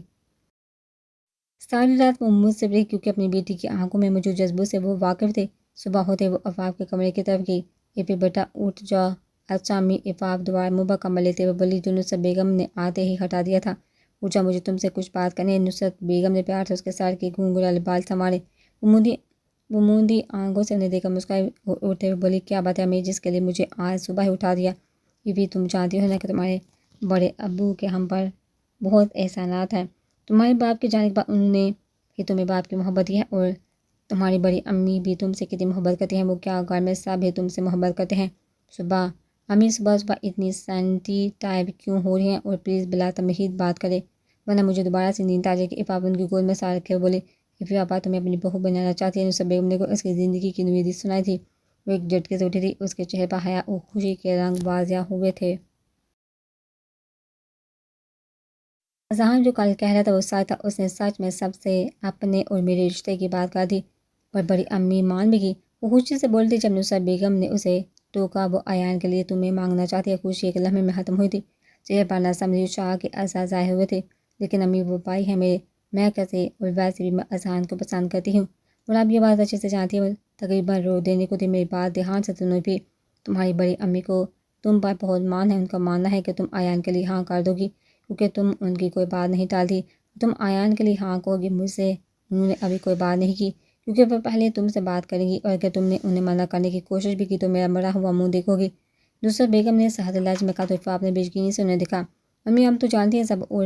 ساری رات وہ مجھ سے رہی کیونکہ اپنی بیٹی کی آنکھوں میں موجود جذبوں سے وہ واقف تھے۔ صبح ہوتے وہ عفاف کے کمرے کی طرف گئی۔ پہ بیٹا اٹھ جا۔ اچھا امی، عفاف دوبارہ منہ کمل لیتے ہوئے بولی جو نصرت بیگم نے آتے ہی ہٹا دیا تھا۔ اٹھا، مجھے تم سے کچھ بات کرنی ہے۔ نصرت بیگم نے پیار سے اس کے سر کے گھنگھرالے بال سنوارے۔ وہ موندی آنکھوں سے انہیں دیکھ کر مسکرائی اور اٹھتے ہوئے بولی کیا بات ہے امی جس کے لیے مجھے آج صبح ہی اٹھا دیا؟ بھی تم جانتی ہو نا کہ تمہارے بڑے ابو کے ہم پر بہت احسانات ہیں۔ تمہارے باپ کی جانب پر انہوں نے ہی تمہیں باپ کی محبت دی ہے، اور تمہاری بڑی امی بھی تم سے کتنی محبت کرتی ہیں۔ وہ کیا گھر میں سب ہی تم سے محبت کرتے ہیں؟ امی صبح اتنی سینسٹیو کیوں ہو رہی ہیں؟ اور پلیز بلا تمہید بات کرے ورنہ مجھے دوبارہ سے نیند آ جائے گی۔ عفاف ان کی گود میں سار رکھے بولے عفاف تمہیں اپنی بہو بنانا چاہتی ہے؟ نصرت بیگم نے اس کی زندگی کی نویدی سنائی تھی۔ وہ ایک جھٹکے سے اٹھی تھی، اس کے چہرے پر حیا اور خوشی کے رنگ واضح ہوئے تھے۔ اذہان جو کل کہہ رہا تھا وہ سچ تھا۔ اس نے سچ میں سب سے اپنے اور میرے رشتے کی بات کر دی اور بڑی امی مان بھی گئی۔ وہ خوشی سے بولتی جب نصرت بیگم نے اسے ٹوکا وہ ایان کے لیے تمہیں مانگنا چاہتی ہے۔ خوشی ایک لمحے میں ختم ہوئی تھی، چہرے پر نہ سمجھی شاہ کے اثر ظاہر ہوئے تھے۔ لیکن امی وہ بھائی ہے میرے، میں کیسے، اور ویسے بھی میں اذہان کو پسند کرتی ہوں اور آپ یہ بات اچھے سے جانتی ہیں۔ تقریباً رو دینے کو تھی، میری بات دھیان سے سنو بھی۔ تمہاری بڑی امی کو تم پر بہت مان ہے۔ ان کا ماننا ہے کہ تم ایان کے لیے ہاں کر دو گی کیونکہ تم ان کی کوئی بات نہیں ٹالتی۔ تم ایان کے لیے ہاں کہو گی۔ مجھ سے انہوں نے ابھی کوئی بات نہیں کی کیونکہ وہ پہلے تم سے بات کریں گی، اور اگر تم نے انہیں منع کرنے کی کوشش بھی کی تو میرا مرا ہوا منہ دیکھو گی۔ نصرت بیگم نے سخت لہجے میں کہا تو عفاف نے بےیقینی سے انہیں دیکھا۔ امی ہم تو جانتی ہیں سب، اور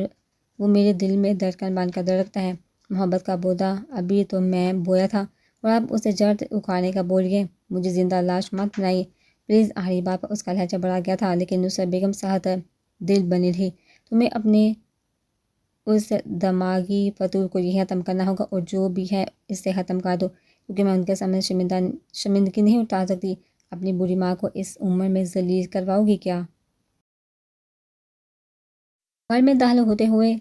وہ میرے دل میں دھڑکن بن کر دھڑکتا ہے۔ محبت کا پودا ابھی تو میں بویا تھا اور اب اسے جڑ اکھاڑنے کا بول گئے۔ مجھے زندہ لاش مت بنائیے پلیز۔ آخری بات پر اس کا لہجہ بڑھا گیا تھا، لیکن نصرت بیگم سخت دل بنی رہی۔ تمہیں اپنے اس دماغی فطور کو یہی ختم کرنا ہوگا، اور جو بھی ہے اس سے ختم کر دو کیونکہ میں ان کے سامنے شرمندگی نہیں اٹھا سکتی۔ اپنی بری ماں کو اس عمر میں ذلیل کرواؤ گی کیا؟ گھر میں داخل ہوتے ہوئے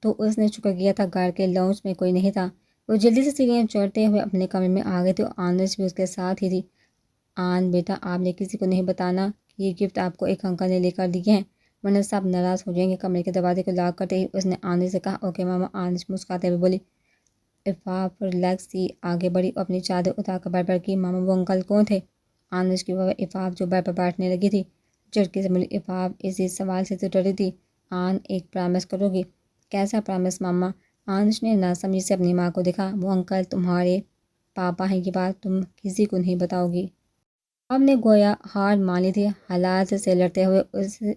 تو اس نے شکر کیا تھا گھر کے لاؤنج میں کوئی نہیں تھا۔ وہ جلدی سے سیڑھیاں چڑھتے ہوئے اپنے کمرے میں آ گئے تھے اور آنس بھی اس کے ساتھ ہی تھی۔ آن بیٹا آپ نے کسی کو نہیں بتانا کہ یہ گفٹ آپ کو ایک انکل نے لے کر دیے ہیں ورنہ سب ناراض ہو جائیں گے۔ کمرے کے دروازے کو لاک کرتے ہی اس نے آنس سے کہا اوکے ماما۔ آنس مسکراتے ہوئے بولی۔ عفاف ریلیکس سی آگے بڑھی اور اپنی چادر اتار کر بیڈ پر کی۔ ماما وہ انکل کون تھے؟ آنس کی وہ عفاف جو بیڈ پر بیٹھنے لگی تھی جھٹکے سے بولی۔ عفاف اسی سوال سے تو ڈری تھی۔ آن ایک پرامس کرو گی؟ کیسا پرامس ماما؟ آنس نے ناسمجھی سے اپنی ماں کو دیکھا۔ وہ انکل تمہارے پاپا ہیں، یہ بات تم کسی کو نہیں بتاؤ گی؟ آپ نے گویا ہار مان لی تھی حالات سے لڑتے ہوئے،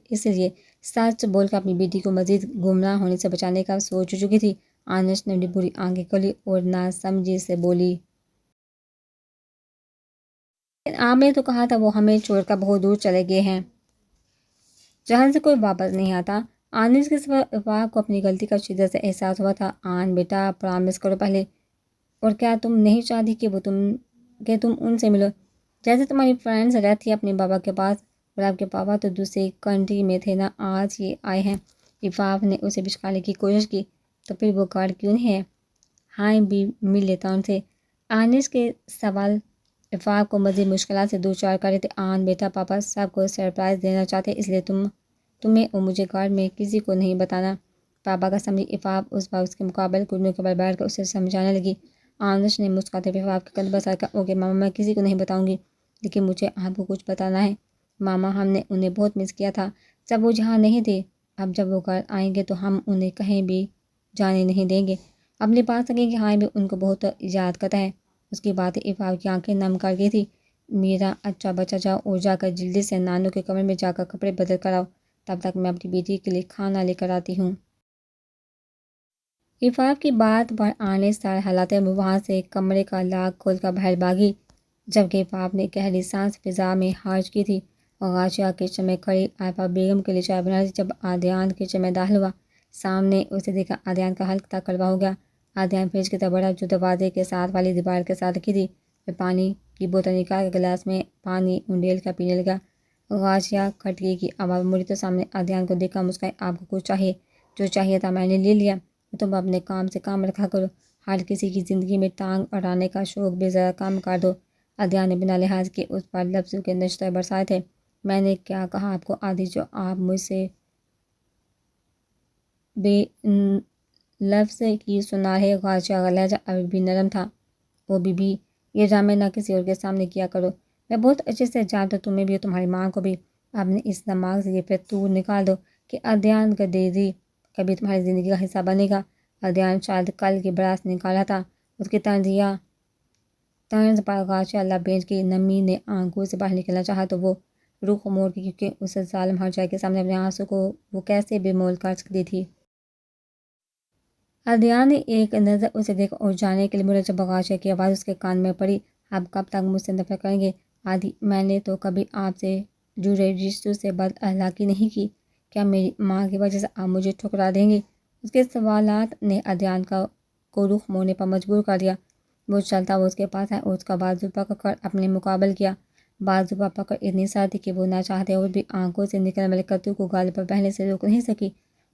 اس لیے سچ بول کر اپنی بیٹی کو مزید گمراہ ہونے سے بچانے کا سوچ چکی تھی۔ آنس نے اپنی بری آنکھیں کھولی اور ناسمجھی سے بولی لیکن آپ نے تو کہا تھا وہ ہمیں چھوڑ کر بہت دور چلے گئے ہیں جہاں سے کوئی واپس نہیں آتا۔ آنس کے سوا عفاف کو اپنی غلطی کا شدت سے احساس ہوا تھا۔ آن بیٹا پرامس کرو پہلے، اور کیا تم نہیں چاہتی کہ تم ان سے ملو جیسے تمہاری فرینڈز رہتی ہے اپنے بابا کے پاس؟ اور آپ کے پاپا تو دوسری کنٹری میں تھے نا، آج ہی آئے ہیں۔ عفاف نے اسے بچکانے کی کوشش کی تو پھر وہ کارڈ کیوں نہیں ہے؟ ہاں بھی مل لیتا ان سے۔ آنس کے سوال عفاف کو مزید مشکلات سے دو چار کر رہے تھے۔ آن بیٹا پاپا سب کو سرپرائز دینا چاہتے اس لیے تمہیں اور مجھے گھر میں کسی کو نہیں بتانا۔ پاپا کا سمجھی عفاف اس بار اس کے مقابل گھٹنوں کے بل بیٹھ کر اسے سمجھانے لگی۔ آنس نے مسکراتے ہوئے عفاف کے کندھے پر سر رکھا اوکے ماما میں کسی کو نہیں بتاؤں گی، لیکن مجھے آپ کو کچھ بتانا ہے۔ ماما ہم نے انہیں بہت مس کیا تھا جب وہ جہاں نہیں تھے۔ اب جب وہ گھر آئیں گے تو ہم انہیں کہیں بھی جانے نہیں دیں گے۔ اپنے پاس رکھیں گے۔ ہاں بھی ان کو بہت یاد کرتا ہے۔ اس کی باتیں عفاف کی آنکھیں نم کر گئی تھی۔ میرا اچھا بچہ جاؤ اور جا کر جلدی سے نانو کے کمرے میں جا کر کپڑے بدل کر آؤ، تب تک میں اپنی بیٹی کے لیے کھانا لے کر آتی ہوں۔ عفاف کی بات پر آنے سر ہلاتے ہوئے وہاں سے کمرے کا لاک کھول کر باہر بھاگی جبکہ عفاف نے گہری سانس فضا میں خارج کی تھی۔ اور غاشیہ کچن میں کھڑی عفاف بیگم کے لیے چائے بنا رہی تھی جب عادیان کچن میں داخل ہوا۔ سامنے اسے دیکھا عادیان کا حلق تک کڑوا ہو گیا۔ عادیان فریج کی طرف بڑھا جو دروازے کے ساتھ والی دیوار کے ساتھ رکھی تھی۔ پھر پانی کی بوتل نکال کر گلاس میں پانی انڈیل کر پینے لگا۔ غاشیہ کھٹکی کی آواز مڑی تو سامنے عادیان کو دیکھ کر مسکرائی۔ آپ کو کچھ چاہیے؟ جو چاہیے تھا میں نے لے لیا۔ تم اپنے کام سے کام رکھا کرو، ہر کسی کی زندگی میں ٹانگ اڑانے کا شوق بھی ذرا کم کر دو۔ عادیان نے بنا لحاظ کے اس پر لفظوں کے نشتر برسائے تھے۔ میں نے کیا کہا آپ کو عادی جو آپ مجھ سے لفظ کی سناہے غاشیہ کا لہجہ ابھی بھی نرم تھا۔ وہ بی یہ ڈرامے نہ کسی اور کے سامنے کیا کرو، میں بہت اچھے سے جانتا تمہیں بھی اور تمہاری ماں کو بھی۔ اپنے اس دماغ سے یہ فتور نکال دو کہ ادھیان گدیزی کبھی تمہاری زندگی کا حصہ بنے گا۔ ادھیان شاید کل کی براس نکالا تھا، اس کی طرز پر غاشیہ لب بینچ کی نمی نے آنکھوں سے باہر نکلنا چاہا تو وہ رخ موڑ کی، کیونکہ اس ظالم ہرجائے کے سامنے اپنے آنسو کو وہ کیسے بے مول کر سکتی تھی۔ ادھیان نے ایک نظر اسے دیکھا اور جانے کے لیے مڑا جب غاشیہ کی آواز اس کے کان میں پڑی، آپ کب تک مجھ سے نفرت کریں گے؟ آدھی میں نے تو کبھی آپ سے جڑے رشتوں سے بد اخلاقی نہیں کی، کیا میری ماں کی وجہ سے آپ مجھے ٹھکرا دیں گے؟ اس کے سوالات نے ادھیان کو رخ موڑنے پر مجبور کر دیا۔ وہ چلتا وہ اس کے پاس آیا اور اس کا بازو پکڑ کر اپنے مقابل کیا۔ بازو پر پکڑ اتنی سخت کہ وہ نہ چاہتے ہوئے بھی آنکھوں سے نکلنے والے قطروں کو گال پر بہنے سے روک نہیں سکی۔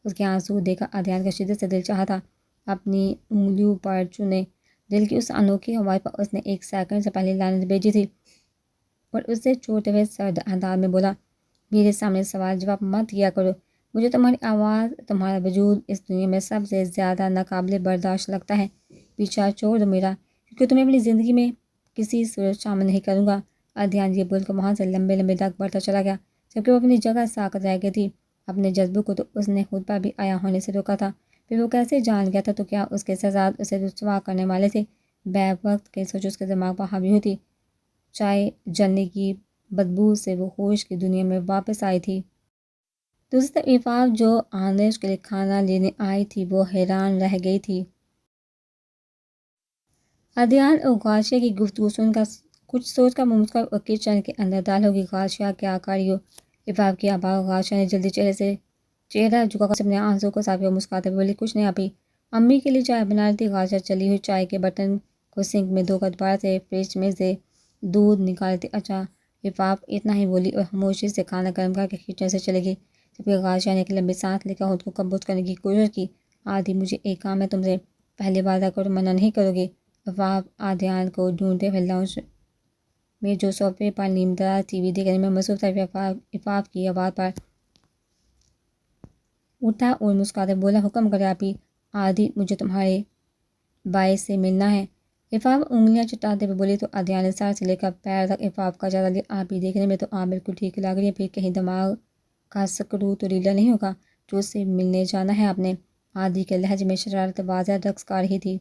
اس کے آنسو دیکھا ادھیان کا شدت سے دل چاہا تھا اپنی انگلیوں پر چنے۔ دل کی اس انوکھی آواز پر اس نے ایک سیکنڈ سے پہلے لعنت بھیجی تھی اور اس سے چھوٹے ہوئے سرد انداز میں بولا، میرے سامنے سوال جواب مت کیا کرو، مجھے تمہاری آواز، تمہارا وجود اس دنیا میں سب سے زیادہ ناقابل برداشت لگتا ہے۔ پیچھا چھوڑ دو میرا، کیونکہ تمہیں اپنی زندگی میں کسی صورت شامل نہیں کروں گا۔ ادھیان یہ بول کر وہاں سے لمبے لمبے ڈگ بڑھتا چلا گیا، جبکہ وہ اپنی جگہ ساکت رہ گئی تھی۔ اپنے جذبوں کو تو اس نے خود پر بھی آیا ہونے سے روکا تھا، پھر وہ کیسے جان گیا تھا تو کیا اس کے سزاد اسے رسوا کرنے والے تھے؟ بیک وقت کی سوچ اس کے دماغ پر حاوی ہوتی، چائے جلنے کی بدبو سے وہ ہوش کی دنیا میں واپس آئی تھی۔ دوسری طرف عفاف جو آنش کے لیے کھانا لینے آئی تھی وہ حیران رہ گئی تھی۔ ادھیان اور غاشیہ کی گفتگو سن کر کچھ سوچ کر وہ مسکرائی اور کچن کے اندر داخل ہوگی۔ غاشیہ کیا کر رہی ہو؟ عفاف کی آواز۔ غاشیہ نے جلدی چہرہ جھکا کر اپنے آنسوں کو صاف کیا اور مسکراتے ہوئے بولی، کچھ نہیں آپی، امی کے لیے چائے بنا رہی تھی۔ غاشیہ چلی ہوئی چائے کے برتن کو سنک میں دھو کر دوبارہ سے فریج میں سے دودھ نکال رہی تھی۔ اچھا، عفاف اتنا ہی بولی اور خاموشی سے کھانا گرم کر کے کچن سے چلی گئی، جبکہ غاشیہ نے ایک لمبی سانس لے کر خود کو قابو کرنے کی کوشش کی۔ آدھی مجھے ایک کام ہے تم سے، پہلے وعدہ کرو منع نہیں کرو گے؟ عفاف ادھیان کو ڈھونڈتے ہوئے لاؤنج میں جو صوفے پر نیم دراز ٹی وی دیکھنے میں مصروف تھا، عفاف کی آواز پر اٹھا اور مسکراتے بولا، حکم کرے آپی۔ آدھی مجھے تمہارے باعث سے ملنا ہے۔ عفاف انگلیاں چٹاتے ہوئے بولی تو ادھیان نے سر سے لے کر پیر تک عفاف کا جائزہ لیا۔ آپی، دیکھنے میں تو آپ بالکل ٹھیک لگ رہی ہیں، پھر کہیں دماغ کا سکرو تو ڈھیلا نہیں ہوگا جو اس سے ملنے جانا ہے آپ نے؟ آدھی کے لہجے میں شرارت واضح رقص کر رہی تھی۔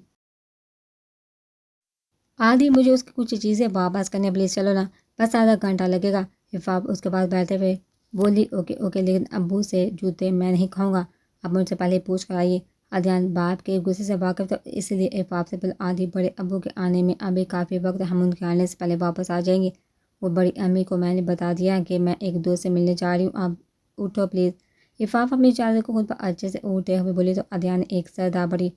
آدھی مجھے اس کی کچھ چیزیں واپس کرنے، پلیز چلو نا، بس آدھا گھنٹہ لگے گا۔ عفاف اس کے پاس بیٹھتے ہوئے بولی، اوکے اوکے، لیکن ابو سے جوتے میں نہیں کھاؤں گا، آپ مجھ سے پہلے پوچھ کر آئیے۔ ادھیان باپ کے غصے سے واقف تھا، اس لیے عفاف سے بولا، آدھی بڑے ابو کے آنے میں ابھی کافی وقت ہے، ہم ان کے آنے سے پہلے واپس آ جائیں گے، اور بڑی امی کو میں نے بتا دیا کہ میں ایک دوست سے ملنے جا رہی ہوں، آپ اٹھو پلیز۔ عفاف اپنی چادر کو خود پر اچھے سے اوڑھتے ہوئے بولی تو ادھیان نے ایک سردار بڑی،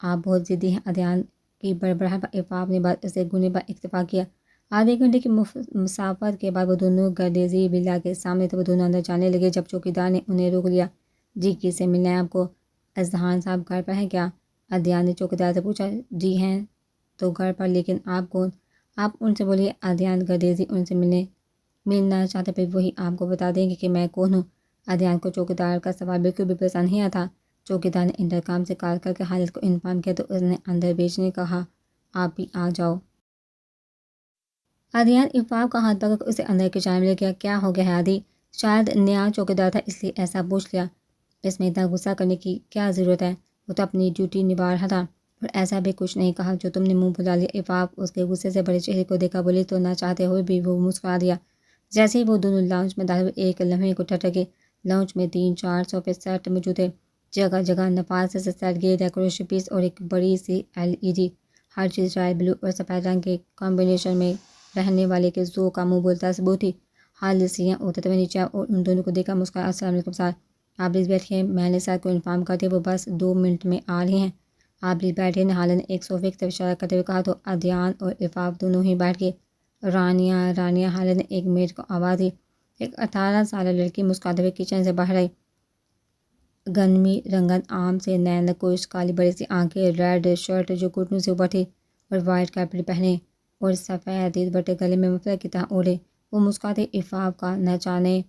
آپ بہت ضدی ہیں۔ ادھیان کی بڑبڑاہٹ پر عفاف نے بات اسے گھنے پر اکتفا کیا۔ آدھے گھنٹے کی مسافت کے بعد وہ دونوں گردیزی ولا کے سامنے تھے۔ وہ دونوں اندر جانے لگے جب چوکیدار نے انہیں روک لیا۔ جی، کس سے ملنا ہے آپ کو؟ اذہان صاحب گھر پر ہیں کیا؟ ادھیان نے چوکیدار سے پوچھا۔ جی ہیں تو گھر پر، لیکن آپ کون؟ آپ ان سے بولیے۔ ادھیان گردیزی ان سے ملنا چاہتے، پھر وہی آپ کو بتا دیں گے کہ میں کون ہوں۔ ادھیان کو چوکیدار کا سوال بالکل بھی پسند نہیں آتا۔ چوکیدار نے انٹرکام سے کال کر کے حالت کو انفارم کیا تو اس نے اندر بھیجنے کہا، آپ بھی آ جاؤ۔ ادھیان عفاف کا ہاتھ پکڑ کر اسے اندر کی جانب لے گیا۔ کیا ہو گیا ہے آدھی؟ شاید نیا چوکیدار تھا اس لیے ایسا پوچھ لیا، اس میں اتنا غصہ کرنے کی کیا ضرورت ہے، وہ تو اپنی ڈیوٹی نبھا رہا تھا، اور ایسا بھی کچھ نہیں کہا جو تم نے منہ بھلا لیا۔ عفاف اس کے غصے سے بڑے چہرے کو دیکھا بولی تو نہ چاہتے ہوئے بھی وہ مسکرا دیا۔ جیسے ہی وہ دونوں لاؤنج میں داخل ہوئے، ایک لمحے کو ٹھٹک گئے۔ لاؤنج میں 3-4 صوفے سیٹ موجود تھے، جگہ جگہ نفاذ سے سیٹ گئے ڈیکوریشن پیس اور ایک بڑی سی LED، ہر چیز رائل بلو اور سفید رنگ کے کمبینیشن میں رہنے والے کے ذوق کا منہ بولتا ثبوت تھی۔ حال سیاں اترتے ہوئے نیچے اور ان دونوں کو دیکھ کر مسکرایا، السلام علیکم سر، آپ پلیز بیٹھیے، میں نے سر کو انفارم کر دیا، وہ بس 2 منٹ میں آ رہے ہیں، آپ پلیز بیٹھیے۔ نہال نے ایک صوفے کی طرف اشارہ کرتے ہوئے کہا تو ادھیان اور عفاف دونوں ہی بیٹھ گئے۔ رانیہ حالت نے ایک میڈ کو آواز دی۔ ایک 18 سالہ لڑکی مسکراتے ہوئے کچن سے باہر آئی۔ گندمی رنگت عام سے نین نقوش، کالی بڑی سی آنکھیں، ریڈ شرٹ جو گھٹنوں سے اوپر تھی اور وائٹ کیپری پہنے اور سفید بٹے گلے میں مفلر کی طرح اوڑھے، وہ مسکراتے عفاف کا نہ جانے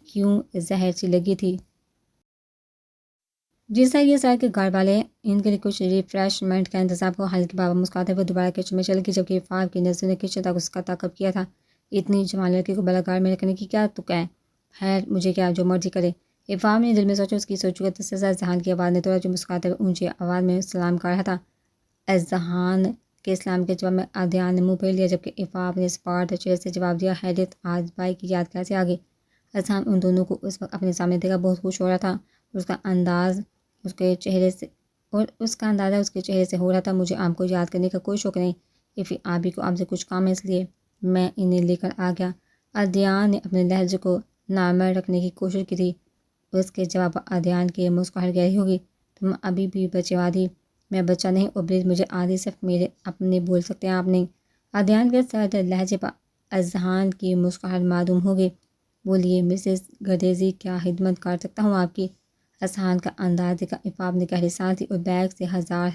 کیوں زہر سی لگی تھی۔ جیسا یہ سر کے گھر والے ان کے لیے کچھ ریفریشمنٹ کا انتظام کو ہلکے بابا مسکراتے ہوئے دوبارہ کچن میں چل گئی، جبکہ عفاف کی نظروں نے کچن تک اس کا تعاقب کیا تھا۔ اتنی جوان لڑکی کو بلاگار میں رکھنے کی کیا تک ہے؟ خیر مجھے کیا، جو مرضی کرے۔ عفاف نے دل میں سوچا۔ اس کی سوچوں کا تسلسل ذہان کی آواز نے توڑا جو مسکراتے ہوئے اونچی آواز میں سلام کر رہا تھا۔ اذہان کے اسلام کے جواب میں عدیان نے منہ پھیر لیا، جبکہ عفاف نے سپاٹ چہرے سے جواب دیا، حیرت آج بھائی کی یاد کیسے آ گئی؟ اذہان ان دونوں کو اس وقت اپنے سامنے دیکھا بہت خوش ہو رہا تھا، اور اس کا اندازہ اس کے چہرے سے ہو رہا تھا۔ مجھے آپ کو یاد کرنے کا کوئی شوق نہیں، افی آبی کو آپ سے کچھ کام ہے، اس لیے میں انہیں لے کر آ گیا۔ عدیان نے اپنے لہجے کو نارمل رکھنے کی کوشش کی تھی۔ اس کے جواب پر عدیان کی مسکراہٹ گہری ہوگی۔ تم ابھی بھی بچے وادی؟ میں بچہ نہیں اوبلیز، مجھے آدھی صرف میرے اپنے بول سکتے ہیں، آپ نہیں۔ عدیان کے سرد لہجے پر اذہان کی مسکراہٹ معدوم ہوگی۔ بولیے مسز گدیزی، کیا خدمت کر سکتا ہوں آپ کی؟ اذہان کا انداز دیکھا عفاف نے گہری سانس لی اور بیگ سے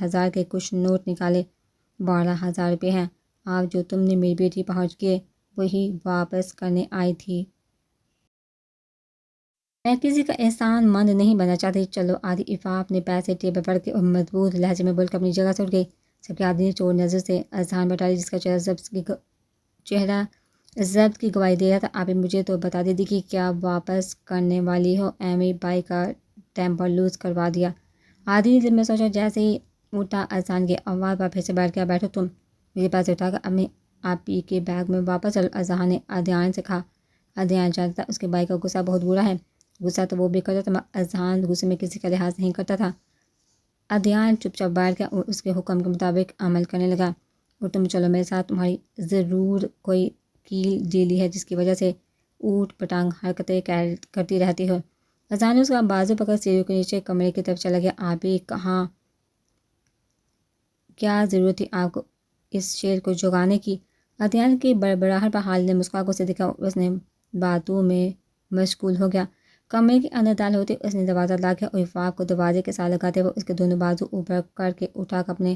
ہزار کے کچھ نوٹ نکالے۔ 12,000 روپے ہیں، آپ جو تم نے میری بیٹی پہنچ گئے وہی واپس کرنے آئی تھی۔ میں کسی کا احسان مند نہیں بننا چاہتی، چلو آدھی۔ عفاف نے پیسے ٹیبل پر رکھے اور مضبوط لہجے میں بول کر اپنی جگہ سے اٹھ گئی، جبکہ آدھی نے چور نظر سے اذہان پر ڈالی، جس کا چہرہ ضبط کی گواہی دے رہا تھا۔ آپ مجھے تو بتا دیتی کہ کیا واپس کرنے والی ہو، ایمی بائی کا ٹیمپر لوز کروا دیا۔ آدھی نے دل میں سوچا۔ جیسے ہی اٹھا اذہان کی آواز پر پھر سے بیٹھ گیا، بیٹھو تم، مجھے پیسے اٹھا کر اپنے آپ ہی کے بیگ میں واپس چلو، اذہان نے عدیان سے کہا۔ عدیان جانتا تھا اس کے بھائی کا غصہ بہت برا ہے، غصہ تو وہ بھی کرتا تھا مگر اذہان غصے میں کسی کا لحاظ نہیں کرتا تھا۔ عدیان چپ چاپ بیٹھ گیا اور اس کے حکم کے مطابق عمل کرنے لگا۔ اور تم چلو میرے ساتھ، تمہاری ضرور کوئی کیل ڈیلی ہے جس کی وجہ سے اوٹ پٹانگ حرکتیں کرتی رہتی ہو۔ اذہان نے اس کا بازو پکڑ سیڑھیوں کے نیچے کمرے کی طرف چلا گیا۔ آپ بھی کہاں، کیا ضرورت تھی آپ کو اس شیر کو جگانے کی؟ عدیان کی بڑبڑاہٹ پر حال نے مسکرا کو اسے دکھا اور اس نے باتوں میں مشغول ہو گیا۔ کمرے کے اندر داخل ہوتے اس نے دروازہ لا کیا اور عفاف کو دروازے کے ساتھ لگاتے ہوئے اس کے دونوں بازو اوپر کر کے اٹھا کر اپنے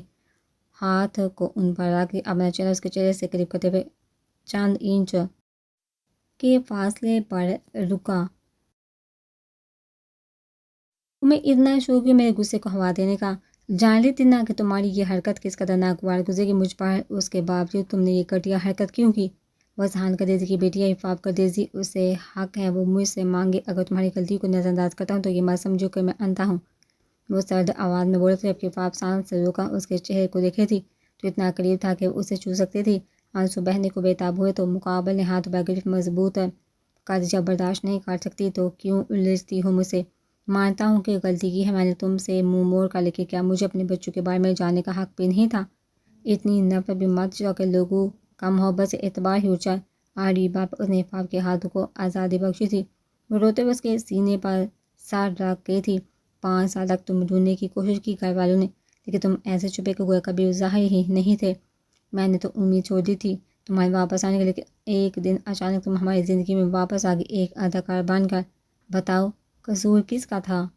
ہاتھ کو ان پر رکھ کے اپنا چہرہ اس کے چہرے سے قریب کرتے ہوئے چند انچ کے فاصلے پر رکا۔ تمہیں اتنا شوق ہے میرے غصے کو ہوا دینے کا؟ جان لیتی نا کہ تمہاری یہ حرکت کس قدر ناگوار گزرے گی مجھ پر، اس کے باوجود تم نے یہ گھٹیا حرکت کیوں کی؟ وہ اذہان گدیزی کی بیٹی ہے، عفاف گدیزی، اسے حق ہے وہ مجھ سے مانگے۔ اگر تمہاری غلطی کو نظر انداز کرتا ہوں تو یہ مت سمجھو کہ میں اندھا ہوں، وہ سرد آواز میں بولا تھا، جبکہ عفاف سانس سے روکا اس کے چہرے کو دیکھ رہی تھی جو اتنا قریب تھا کہ وہ اسے چھو سکتی تھی۔ آنسو بہنے کو بےتاب ہوئے تو مقابل نے ہاتھ پر گرفت مضبوط کر، جب برداشت نہیں کر سکتی تو کیوں الجھتی ہو مجھ سے؟ مانتا ہوں کہ غلطی کی ہے میں نے تم سے منہ موڑ کر، لیکن کیا مجھے اپنے بچوں کے بارے میں جاننے کا حق بھی نہیں تھا؟ اتنی نفرت بھی مت جاؤ کہ لوگوں کا محبت سے اعتبار ہی اٹھ جائے۔ آڑھی بات پر اس نے عفاف کے ہاتھوں کو آزادی بخشی تھی، وہ روتے ہوئے اس کے سینے پر سر رکھ گئی تھی۔ 5 سال تک تم ڈھونڈنے کی کوشش کی گھر والوں نے، لیکن تم ایسے چھپے کہ گویا کبھی ظاہر ہی نہیں تھے۔ میں نے تو امید چھوڑ دی تھی تمہارے واپس آنے کی، لیکن ایک دن اچانک تم ہماری زندگی میں واپس آ گئی، ایک اداکار بن کر۔ بتاؤ قصور کس کا تھا؟